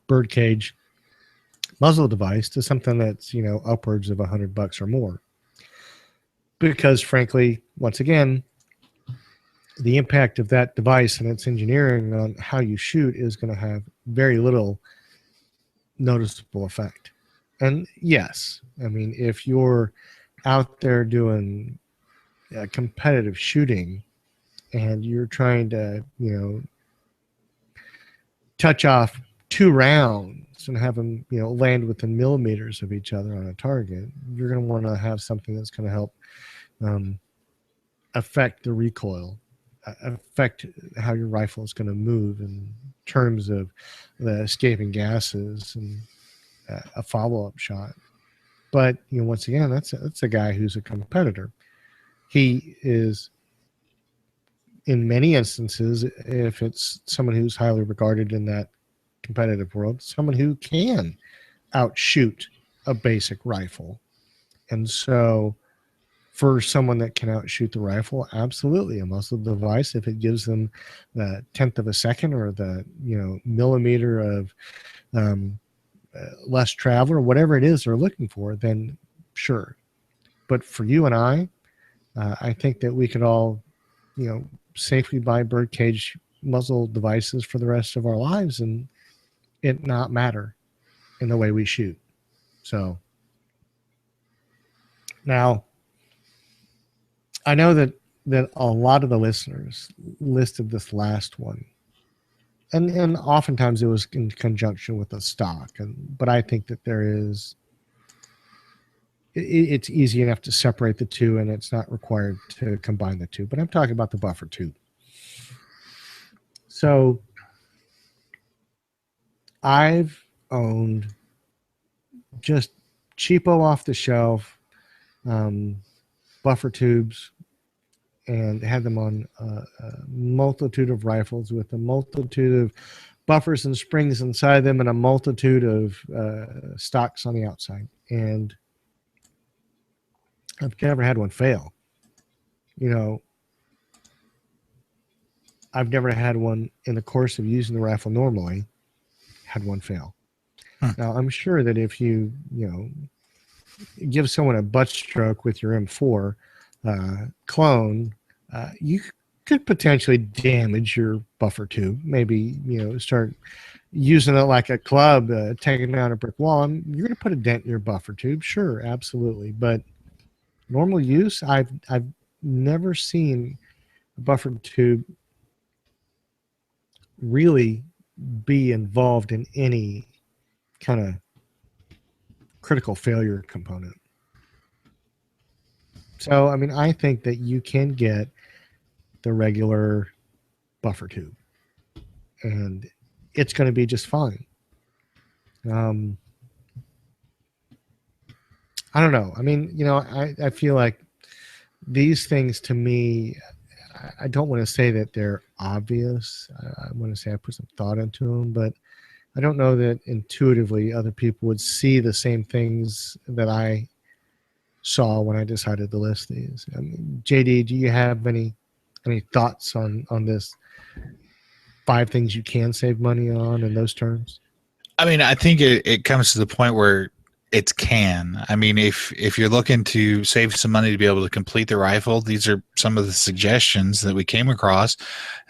Speaker 4: birdcage muzzle device to something that's upwards of $100 or more. Because frankly, once again, the impact of that device and its engineering on how you shoot is going to have very little noticeable effect. And yes, I mean, if you're out there doing competitive shooting and you're trying to, touch off 2 rounds and have them, land within millimeters of each other on a target, you're going to want to have something that's going to help affect the recoil, affect how your rifle is going to move in terms of the escaping gases and a follow-up shot. But once again, that's a guy who's a competitor. He is in many instances, if it's someone who's highly regarded in that competitive world, someone who can outshoot a basic rifle. And so for someone that can outshoot the rifle, absolutely a muzzle device, if it gives them the 10th of a second or the millimeter of less travel or whatever it is they're looking for, then sure. But for you and I think that we could all safely buy birdcage muzzle devices for the rest of our lives and it not matter in the way we shoot. So now I know that a lot of the listeners listed this last one, and oftentimes it was in conjunction with a stock, but I think that it's easy enough to separate the two, and it's not required to combine the two. But I'm talking about the buffer tube. So I've owned just cheapo off the shelf buffer tubes and had them on a multitude of rifles with a multitude of buffers and springs inside them and a multitude of stocks on the outside. And I've never had one fail. I've never had one in the course of using the rifle normally had one fail. Now, I'm sure that if you give someone a butt stroke with your M4 clone, you could potentially damage your buffer tube. Maybe start using it like a club, taking down a brick wall. You're going to put a dent in your buffer tube, sure, absolutely. But normal use, I've never seen a buffer tube really be involved in any kind of critical failure component. So, I think that you can get the regular buffer tube and it's going to be just fine. I don't know. I feel like these things to me, I don't want to say that they're obvious. I want to say I put some thought into them, but I don't know that intuitively other people would see the same things that I saw when I decided to list these. JD, do you have any thoughts on this 5 things you can save money on in those terms?
Speaker 5: I think it comes to the point where it's can. If you're looking to save some money to be able to complete the rifle, these are some of the suggestions that we came across.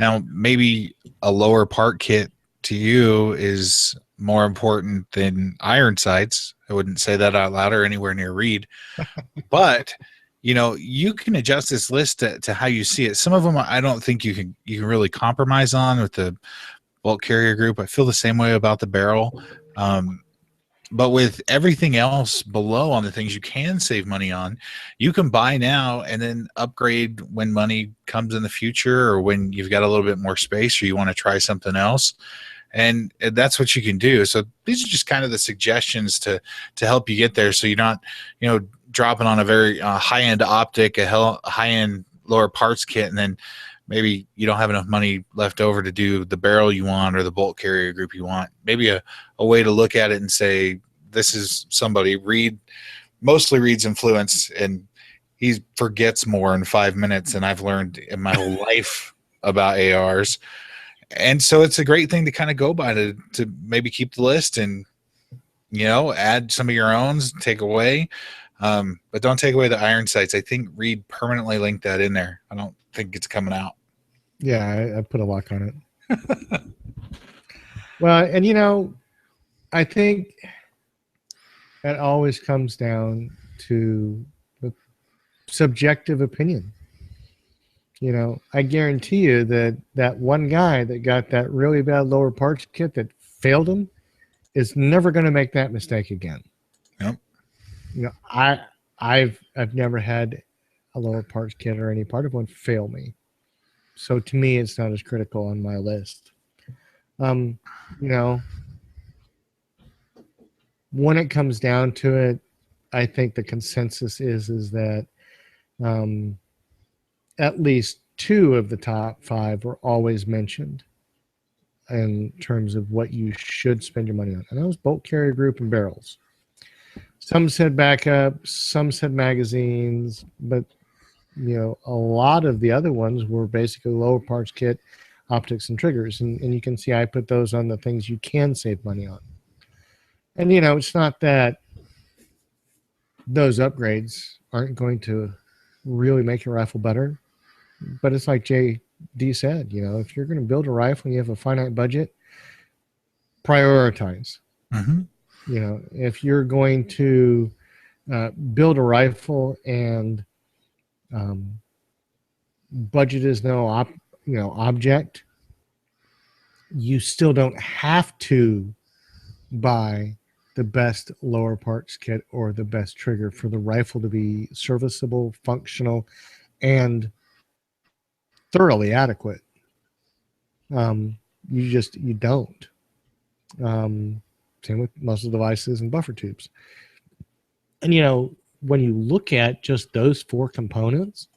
Speaker 5: Now, maybe a lower part kit to you is more important than iron sights. I wouldn't say that out loud or anywhere near Reed, but you can adjust this list to how you see it. Some of them I don't think you can really compromise on with the bolt carrier group. I feel the same way about the barrel. But with everything else below on the things you can save money on, you can buy now and then upgrade when money comes in the future or when you've got a little bit more space or you want to try something else. And that's what you can do. So these are just kind of the suggestions to help you get there. So you're not, dropping on a very high-end optic, a high-end lower parts kit, and then maybe you don't have enough money left over to do the barrel you want or the bolt carrier group you want. Maybe a way to look at it and say, this is somebody, mostly Reed's influence, and he forgets more in 5 minutes than I've learned in my whole life about ARs. And so it's a great thing to kind of go by to maybe keep the list and, add some of your own, take away. But don't take away the iron sights. I think Reed permanently linked that in there. I don't think it's coming out.
Speaker 4: Yeah, I put a lock on it. Well, and I think that always comes down to the subjective opinion. I guarantee you that one guy that got that really bad lower parts kit that failed him is never going to make that mistake again.
Speaker 5: Yep.
Speaker 4: I've never had a lower parts kit or any part of one fail me. So to me, it's not as critical on my list. When it comes down to it, I think the consensus is that at least two of the top five were always mentioned in terms of what you should spend your money on. And that was bolt carrier group and barrels. Some said backup, some said magazines, but a lot of the other ones were basically lower parts kit, optics, and triggers. And you can see I put those on the things you can save money on. And it's not that those upgrades aren't going to really make your rifle better, but it's like JD said, if you're going to build a rifle and you have a finite budget, prioritize.
Speaker 5: Mm-hmm.
Speaker 4: If you're going to build a rifle and budget is no object, you still don't have to buy the best lower parts kit or the best trigger for the rifle to be serviceable, functional, and thoroughly adequate. You don't. Same with muzzle devices and buffer tubes. And when you look at just those four components,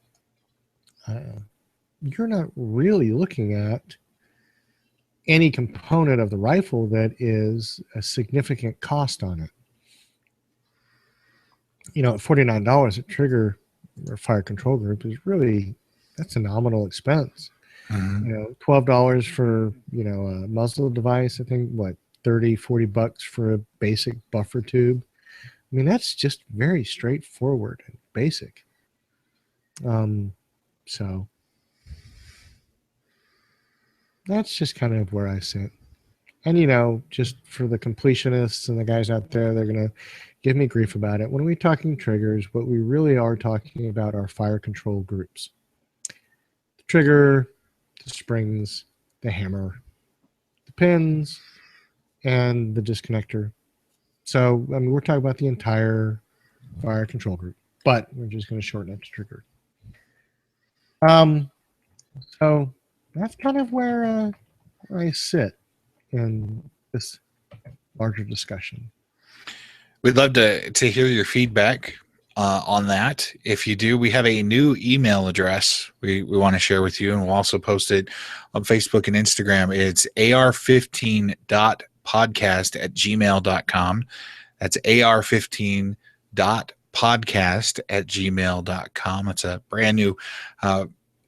Speaker 4: you're not really looking at any component of the rifle that is a significant cost on it. At $49 a trigger or fire control group is really, that's a nominal expense.
Speaker 5: Mm-hmm.
Speaker 4: $12 for a muzzle device. I think $30-$40 for a basic buffer tube. I mean, that's just very straightforward and basic. So that's just kind of where I sit. And just for the completionists and the guys out there, they're going to give me grief about it. When we're talking triggers, what we really are talking about are fire control groups. The trigger, the springs, the hammer, the pins, and the disconnector. So, we're talking about the entire fire control group, but we're just going to shorten it to trigger. So that's kind of where I sit in this larger discussion.
Speaker 5: We'd love to hear your feedback on that. If you do, we have a new email address we want to share with you, and we'll also post it on Facebook and Instagram. It's ar15.podcast@gmail.com. That's ar15.podcast@gmail.com. It's a brand new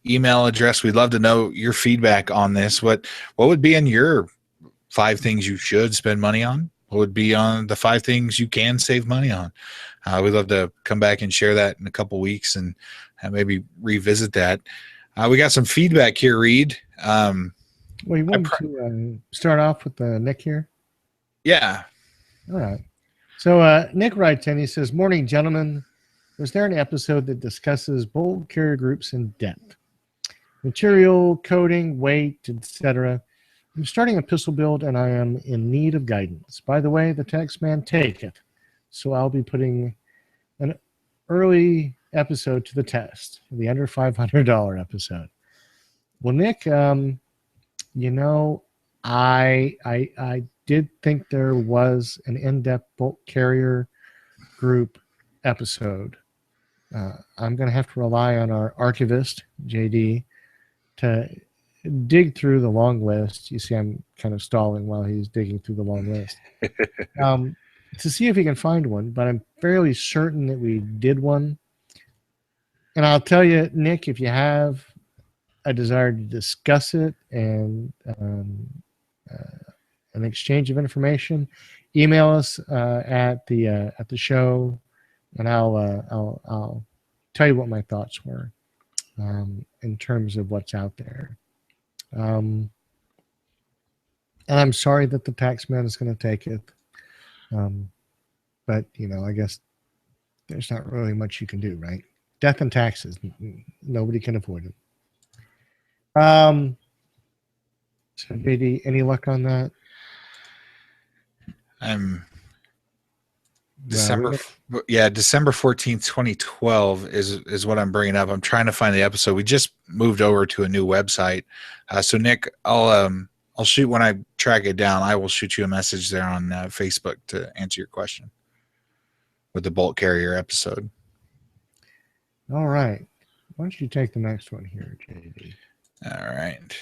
Speaker 5: email address. We'd love to know your feedback on this. What would be in your 5 things you should spend money on? What would be on the 5 things you can save money on? We'd love to come back and share that in a couple weeks and maybe revisit that. We got some feedback here, Reed.
Speaker 4: Well, you want to start off with Nick here?
Speaker 5: Yeah.
Speaker 4: All right. So Nick writes in, he says, "Morning, gentlemen. Was there an episode that discusses bolt carrier groups in depth? Material, coating, weight, etc. I'm starting a pistol build and I am in need of guidance. By the way, the text man take it. So I'll be putting an early episode to the test, the under $500 episode." Well, Nick, I did think there was an in-depth bolt carrier group episode. I'm going to have to rely on our archivist, JD, to dig through the long list. You see, I'm kind of stalling while he's digging through the long list to see if he can find one, but I'm fairly certain that we did one. And I'll tell you, Nick, if you have a desire to discuss it and an exchange of information, email us at the show, and I'll tell you what my thoughts were in terms of what's out there. And I'm sorry that the tax man is going to take it. But, I guess there's not really much you can do, right? Death and taxes. Nobody can avoid it. So, JD, any luck on that?
Speaker 5: December 14th, 2012 is what I'm bringing up. I'm trying to find the episode. We just moved over to a new website. So Nick, I'll shoot, when I track it down, I will shoot you a message there on Facebook to answer your question with the bolt carrier episode.
Speaker 4: All right. Why don't you take the next one here, JD?
Speaker 5: All right.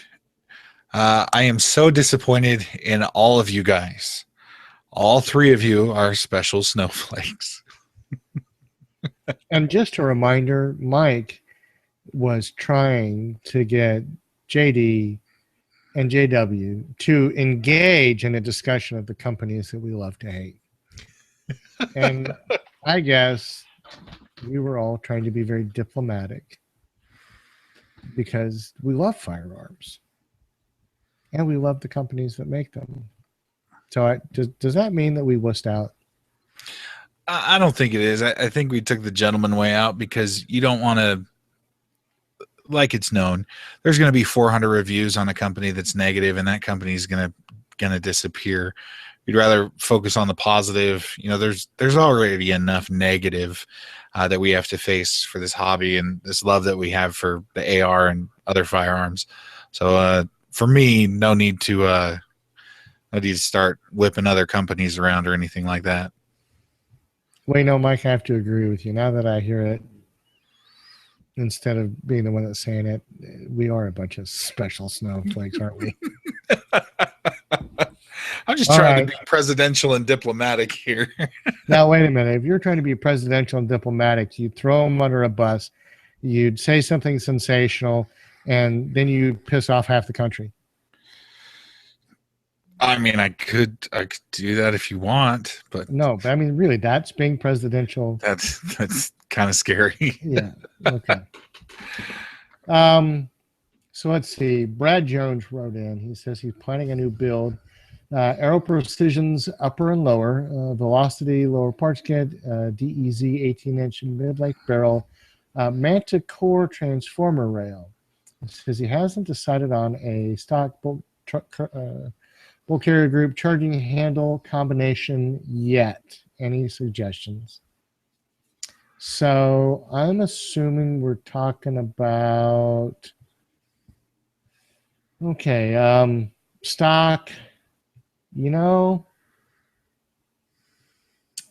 Speaker 5: I am so disappointed in all of you guys. All three of you are special snowflakes.
Speaker 4: And just a reminder, Mike was trying to get JD and JW to engage in a discussion of the companies that we love to hate. And I guess we were all trying to be very diplomatic because we love firearms and we love the companies that make them. So does that mean that we wussed out?
Speaker 5: I don't think it is. I think we took the gentleman way out because you don't want to, like it's known, there's going to be 400 reviews on a company that's negative, and that company is going to disappear. We'd rather focus on the positive. You know, there's already enough negative that we have to face for this hobby and this love that we have for the AR and other firearms. So for me, no need to start whipping other companies around or anything like that.
Speaker 4: Well, Mike, I have to agree with you. Now that I hear it, instead of being the one that's saying it, we are a bunch of special snowflakes, aren't we?
Speaker 5: I'm just trying to be presidential and diplomatic here.
Speaker 4: Now, wait a minute. If you're trying to be presidential and diplomatic, you'd throw them under a bus, you'd say something sensational, and then you piss off half the country.
Speaker 5: I mean, I could do that if you want, but
Speaker 4: no. But I mean, really, that's being presidential.
Speaker 5: That's kind of scary.
Speaker 4: Yeah. Okay. So let's see. Brad Jones wrote in. He says he's planning a new build. Aero Precision's upper and lower, Velocity lower parts kit, DEZ 18-inch mid-length barrel, Manta Core transformer rail. He says he hasn't decided on a stock bolt carrier group charging handle combination yet. Any suggestions? So I'm assuming we're talking about, okay, stock.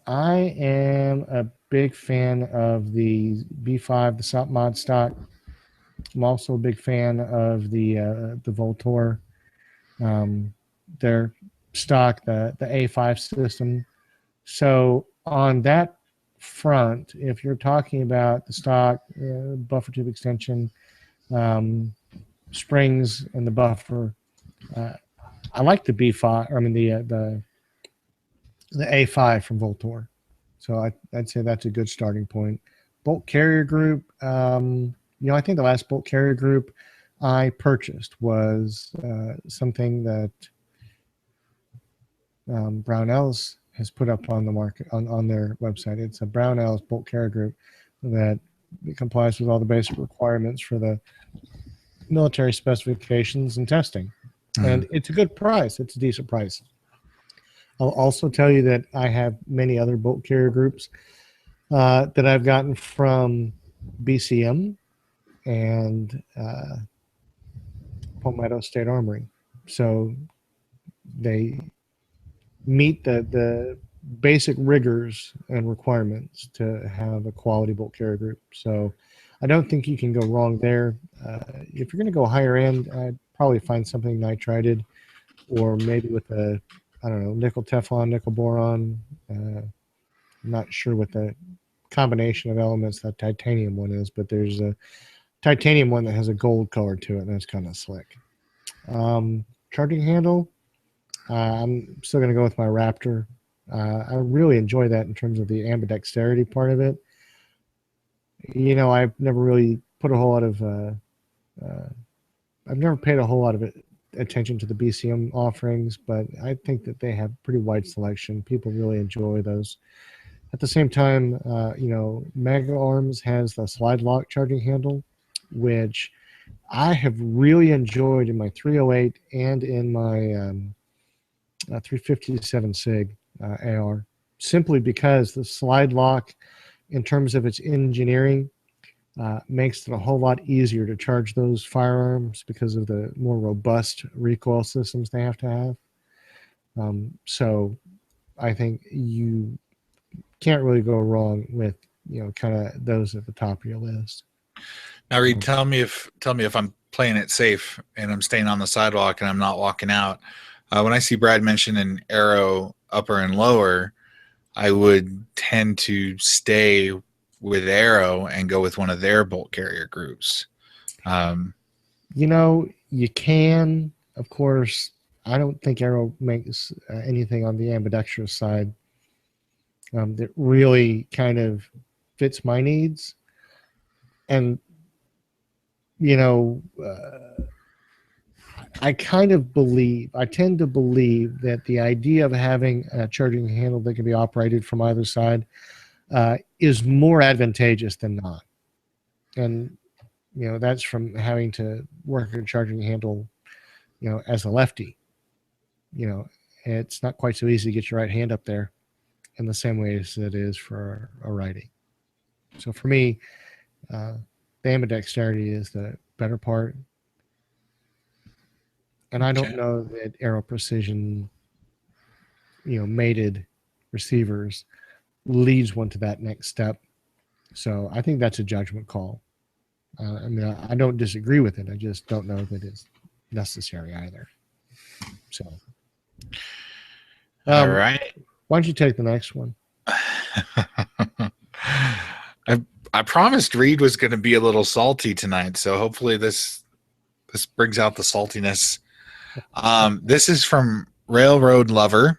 Speaker 4: I am a big fan of the B5, the Sop Mod stock. I'm also a big fan of the Voltor. Their stock, the A5 system. So on that front, if you're talking about the stock, buffer tube extension, springs, and the buffer, I like the B5. I mean the A5 from Voltor. So I'd say that's a good starting point. Bolt carrier group. I think the last bolt carrier group I purchased was something that Brownells has put up on the market on their website. It's a Brownells bolt carrier group that complies with all the basic requirements for the military specifications and testing. And it's a good price. It's a decent price. I'll also tell you that I have many other bolt carrier groups that I've gotten from BCM and Palmetto State Armory. So they meet the basic rigors and requirements to have a quality bolt carrier group. So I don't think you can go wrong there. If you're going to go higher end, I'd probably find something nitrided, or maybe with a, nickel Teflon, nickel boron. I'm not sure what the combination of elements that titanium one is, but there's a titanium one that has a gold color to it, and that's kind of slick. Charging handle, I'm still going to go with my Raptor. I really enjoy that in terms of the ambidexterity part of it. I've never really put a whole lot of I've never paid a whole lot of attention to the BCM offerings, but I think that they have pretty wide selection. People really enjoy those. At the same time, Mega Arms has the slide lock charging handle, which I have really enjoyed in my 308 and in my 357 SIG AR, simply because the slide lock, in terms of its engineering, makes it a whole lot easier to charge those firearms because of the more robust recoil systems they have to have. So I think you can't really go wrong with, kind of those at the top of your list.
Speaker 5: Now, Reed, tell me if I'm playing it safe and I'm staying on the sidewalk and I'm not walking out. When I see Brad mention an arrow upper and lower, I would tend to stay with Arrow and go with one of their bolt carrier groups.
Speaker 4: You can, of course. I don't think Arrow makes anything on the ambidextrous side that really kind of fits my needs. And, I tend to believe that the idea of having a charging handle that can be operated from either side is more advantageous than not. And, that's from having to work a charging handle, as a lefty. It's not quite so easy to get your right hand up there in the same way as it is for a righty. So for me, the ambidexterity is the better part. And I don't know that Arrow Precision, mated receivers leads one to that next step. So I think that's a judgment call. I don't disagree with it. I just don't know that it's necessary either. So,
Speaker 5: all right.
Speaker 4: Why don't you take the next one?
Speaker 5: I promised Reed was going to be a little salty tonight, so hopefully this brings out the saltiness. This is from Railroad Lover.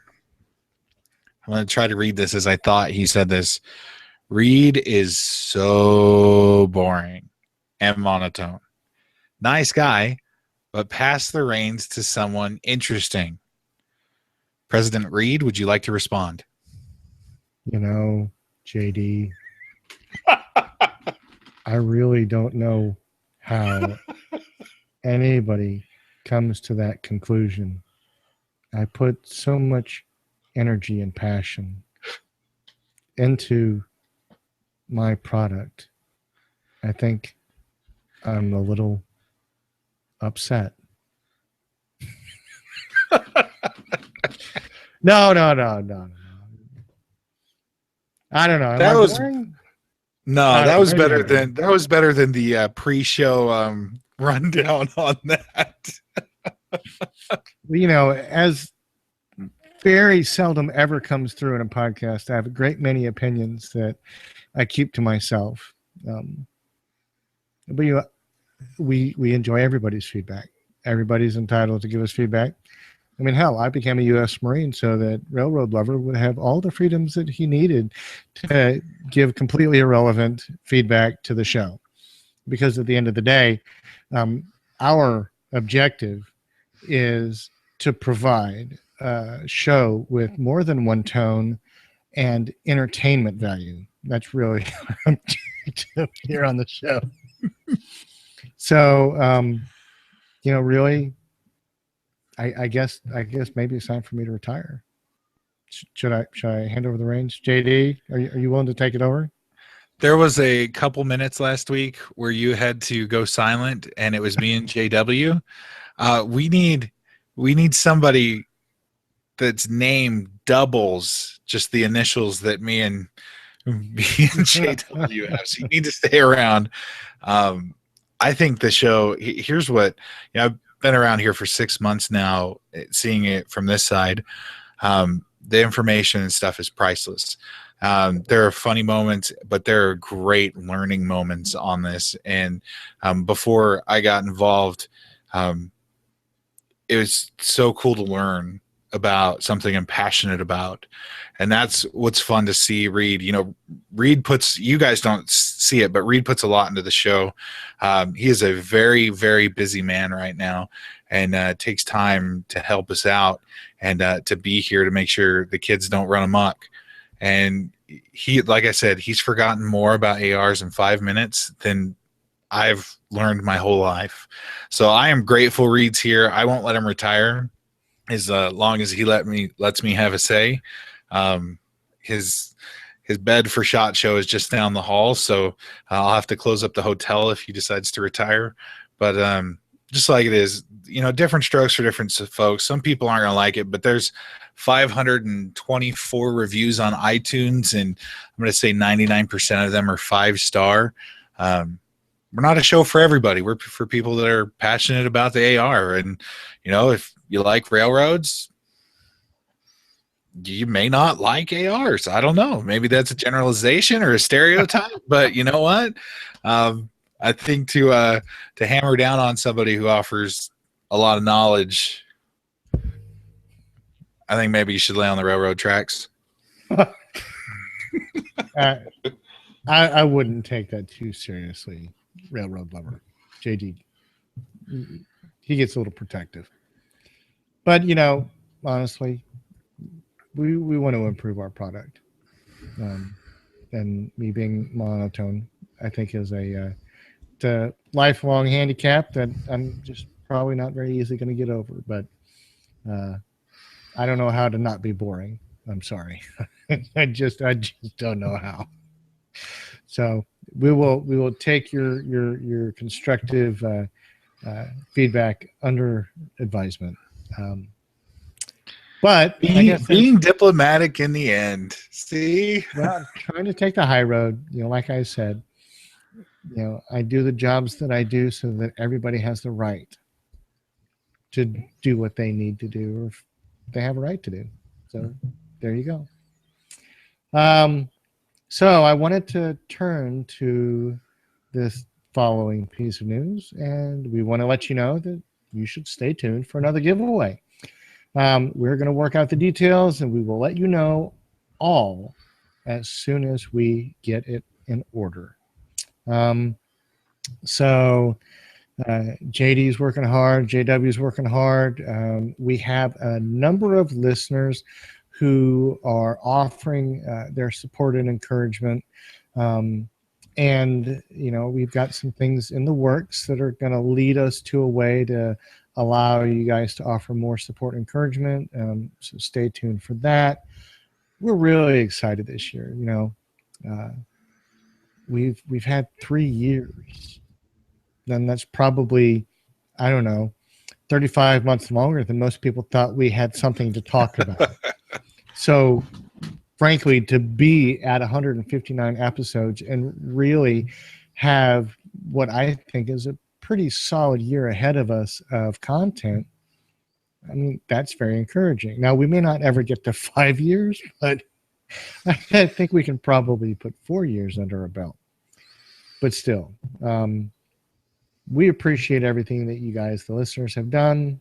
Speaker 5: I'm going to try to read this as I thought he said this. Reed is so boring and monotone. Nice guy, but pass the reins to someone interesting. President Reed, would you like to respond?
Speaker 4: JD, I really don't know how anybody comes to that conclusion. I put so much energy and passion into my product. I think I'm a little upset. No. I don't know.
Speaker 5: That was better than the pre-show rundown on that.
Speaker 4: As very seldom ever comes through in a podcast, I have a great many opinions that I keep to myself. But we enjoy everybody's feedback. Everybody's entitled to give us feedback. I mean, hell, I became a U.S. Marine so that Railroad Lover would have all the freedoms that he needed to give completely irrelevant feedback to the show. Because at the end of the day, our objective is to provide a show with more than one tone and entertainment value. That's really our objective here on the show. So, really, I guess maybe it's time for me to retire. Should I hand over the reins? JD, are you willing to take it over?
Speaker 5: There was a couple minutes last week where you had to go silent, and it was me and JW. We need somebody that's name doubles just the initials that me and JW have. So you need to stay around. I think the show. Here's what I've been around here for 6 months now, seeing it from this side. The information and stuff is priceless. There are funny moments, but there are great learning moments on this. And before I got involved, it was so cool to learn about something I'm passionate about. And that's what's fun to see Reed. Reed puts, you guys don't see it, but Reed puts a lot into the show. He is a very, very busy man right now, and takes time to help us out and to be here to make sure the kids don't run amok. And he, like I said, he's forgotten more about ARs in 5 minutes than I've learned my whole life. So I am grateful Reed's here. I won't let him retire as long as he lets me have a say. His bed for SHOT Show is just down the hall, so I'll have to close up the hotel if he decides to retire. But just like it is, different strokes for different folks. Some people aren't going to like it, but there's 524 reviews on iTunes, and I'm going to say 99% of them are 5-star. we're not a show for everybody. We're for people that are passionate about the AR. And, you know, if you like railroads, you may not like ARs. I don't know. Maybe that's a generalization or a stereotype, but you know what? I think to hammer down on somebody who offers a lot of knowledge, I think maybe you should lay on the railroad tracks.
Speaker 4: I wouldn't take that too seriously, railroad lover. JD, he gets a little protective. But, you know, honestly, we want to improve our product. And me being monotone, I think, is a lifelong handicap that I'm just probably not very easily going to get over. But I don't know how to not be boring. I'm sorry. I just don't know how. So we will take your constructive feedback under advisement. But
Speaker 5: being diplomatic in the end. See,
Speaker 4: well, trying to take the high road. You know, like I said, you know, I do the jobs that I do so that everybody has the right to do what they need to do, or if they have a right to do. So there you go. So I wanted to turn to this following piece of news, and we want to let you know that you should stay tuned for another giveaway. We're going to work out the details, and we will let you know all as soon as we get it in order. So JD's working hard, JW's working hard. We have a number of listeners who are offering their support and encouragement. And, you know, we've got some things in the works that are going to lead us to a way to allow you guys to offer more support and encouragement. So stay tuned for that. We're really excited this year. You know, we've had 3 years. Then that's probably, I don't know, 35 months longer than most people thought we had something to talk about. So, frankly, to be at 159 episodes and really have what I think is a pretty solid year ahead of us of content, I mean, that's very encouraging. Now, we may not ever get to 5 years, but I think we can probably put 4 years under our belt. But still, we appreciate everything that you guys, the listeners, have done.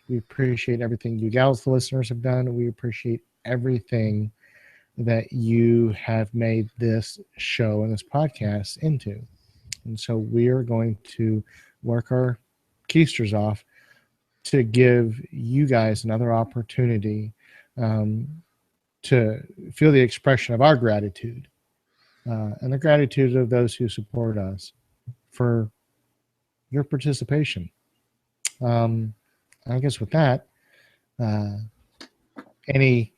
Speaker 4: We appreciate everything you gals, the listeners, have done. We appreciate everything that you have made this show and this podcast into. And so we are going to work our keisters off to give you guys another opportunity to feel the expression of our gratitude and the gratitude of those who support us for your participation. I guess with that, any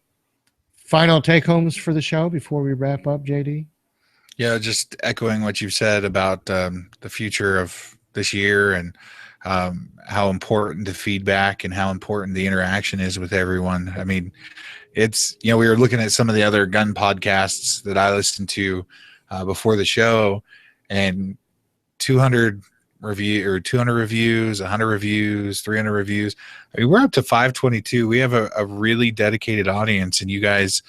Speaker 4: final take-homes for the show before we wrap up, JD?
Speaker 5: Yeah, just echoing what you've said about the future of this year and how important the feedback and how important the interaction is with everyone. I mean, it's, you know, we were looking at some of the other gun podcasts that I listened to before the show, and 200 reviews, 100 reviews, 300 reviews. I mean, we're up to 522. We have a really dedicated audience, and you guys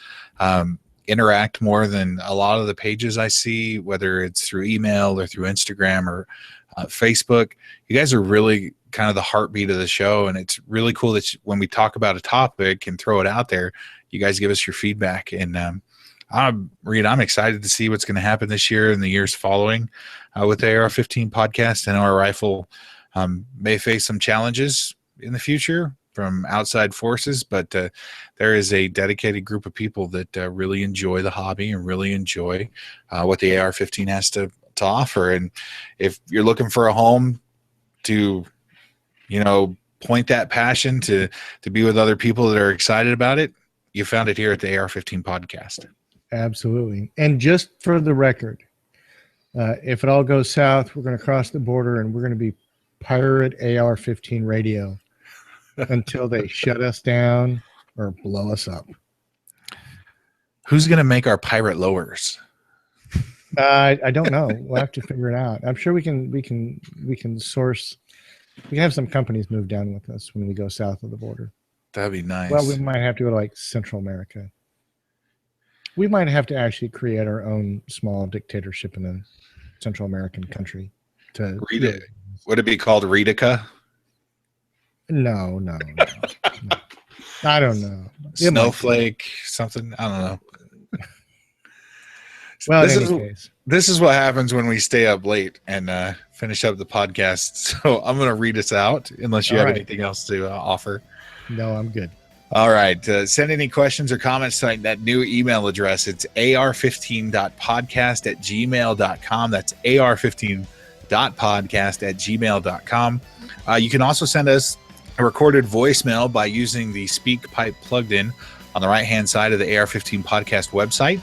Speaker 5: interact more than a lot of the pages I see, whether it's through email or through Instagram or Facebook. You guys are really kind of the heartbeat of the show, and it's really cool that when we talk about a topic and throw it out there, you guys give us your feedback. And Reed, I'm excited to see what's going to happen this year and the years following with the AR-15 podcast. And our rifle may face some challenges in the future from outside forces, but there is a dedicated group of people that really enjoy the hobby and really enjoy what the AR-15 has to offer. And if you're looking for a home to, you know, point that passion to be with other people that are excited about it, you found it here at the AR-15 podcast.
Speaker 4: Absolutely. And just for the record, if it all goes south, we're going to cross the border and we're going to be Pirate AR-15 radio until they shut us down or blow us up.
Speaker 5: Who's going to make our pirate lowers?
Speaker 4: I don't know. We'll have to figure it out. I'm sure we can source. We can have some companies move down with us when we go south of the border.
Speaker 5: That'd be nice.
Speaker 4: Well, we might have to go to like Central America. We might have to actually create our own small dictatorship in a Central American country.
Speaker 5: Would it be called Ridica?
Speaker 4: No. I don't know.
Speaker 5: Snowflake, something. I don't know.
Speaker 4: Well, in any case.
Speaker 5: This is what happens when we stay up late and finish up the podcast. So I'm going to read us out unless you have anything else to offer.
Speaker 4: No, I'm good.
Speaker 5: All right. Send any questions or comments to that new email address. It's ar15.podcast@gmail.com. That's ar15.podcast@gmail.com. You can also send us a recorded voicemail by using the SpeakPipe plugged in on the right-hand side of the AR-15 podcast website.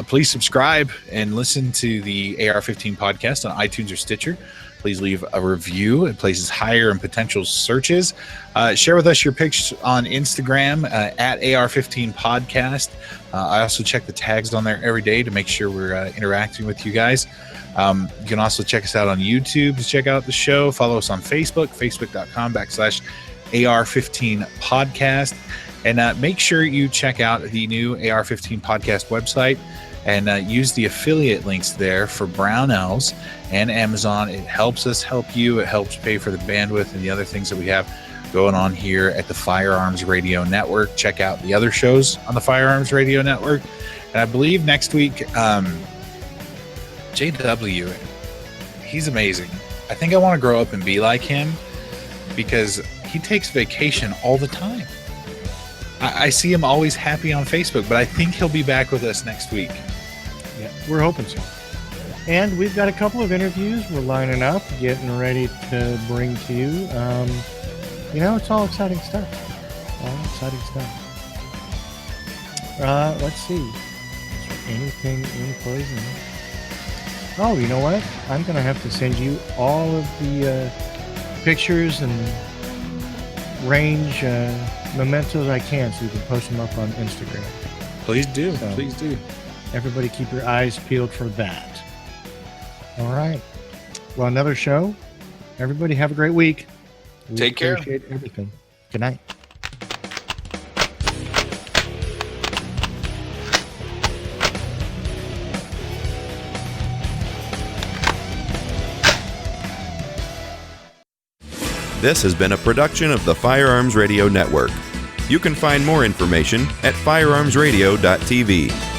Speaker 5: Please subscribe and listen to the AR-15 podcast on iTunes or Stitcher. Please leave a review. It places higher in potential searches. Share with us your pics on Instagram at AR-15 podcast. I also check the tags on there every day to make sure we're interacting with you guys. You can also check us out on YouTube to check out the show. Follow us on Facebook, facebook.com/AR-15 podcast. And make sure you check out the new AR-15 podcast website and use the affiliate links there for Brownells and Amazon. It helps us help you. It helps pay for the bandwidth and the other things that we have going on here at the Firearms Radio Network. Check out the other shows on the Firearms Radio Network. And I believe next week, JW, he's amazing. I think I want to grow up and be like him because he takes vacation all the time. I see him always happy on Facebook, but I think he'll be back with us next week.
Speaker 4: Yeah, we're hoping so. And we've got a couple of interviews we're lining up, getting ready to bring to you. It's all exciting stuff. Let's see. Is there anything in closing? Oh, you know what? I'm going to have to send you all of the pictures and range mementos I can so you can post them up on Instagram.
Speaker 5: Please do.
Speaker 4: So,
Speaker 5: Please do.
Speaker 4: Everybody keep your eyes peeled for that. All right. Well, another show. Everybody have a great week. We
Speaker 5: Take care.
Speaker 4: Appreciate everything. Good night.
Speaker 1: This has been a production of the Firearms Radio Network. You can find more information at firearmsradio.tv.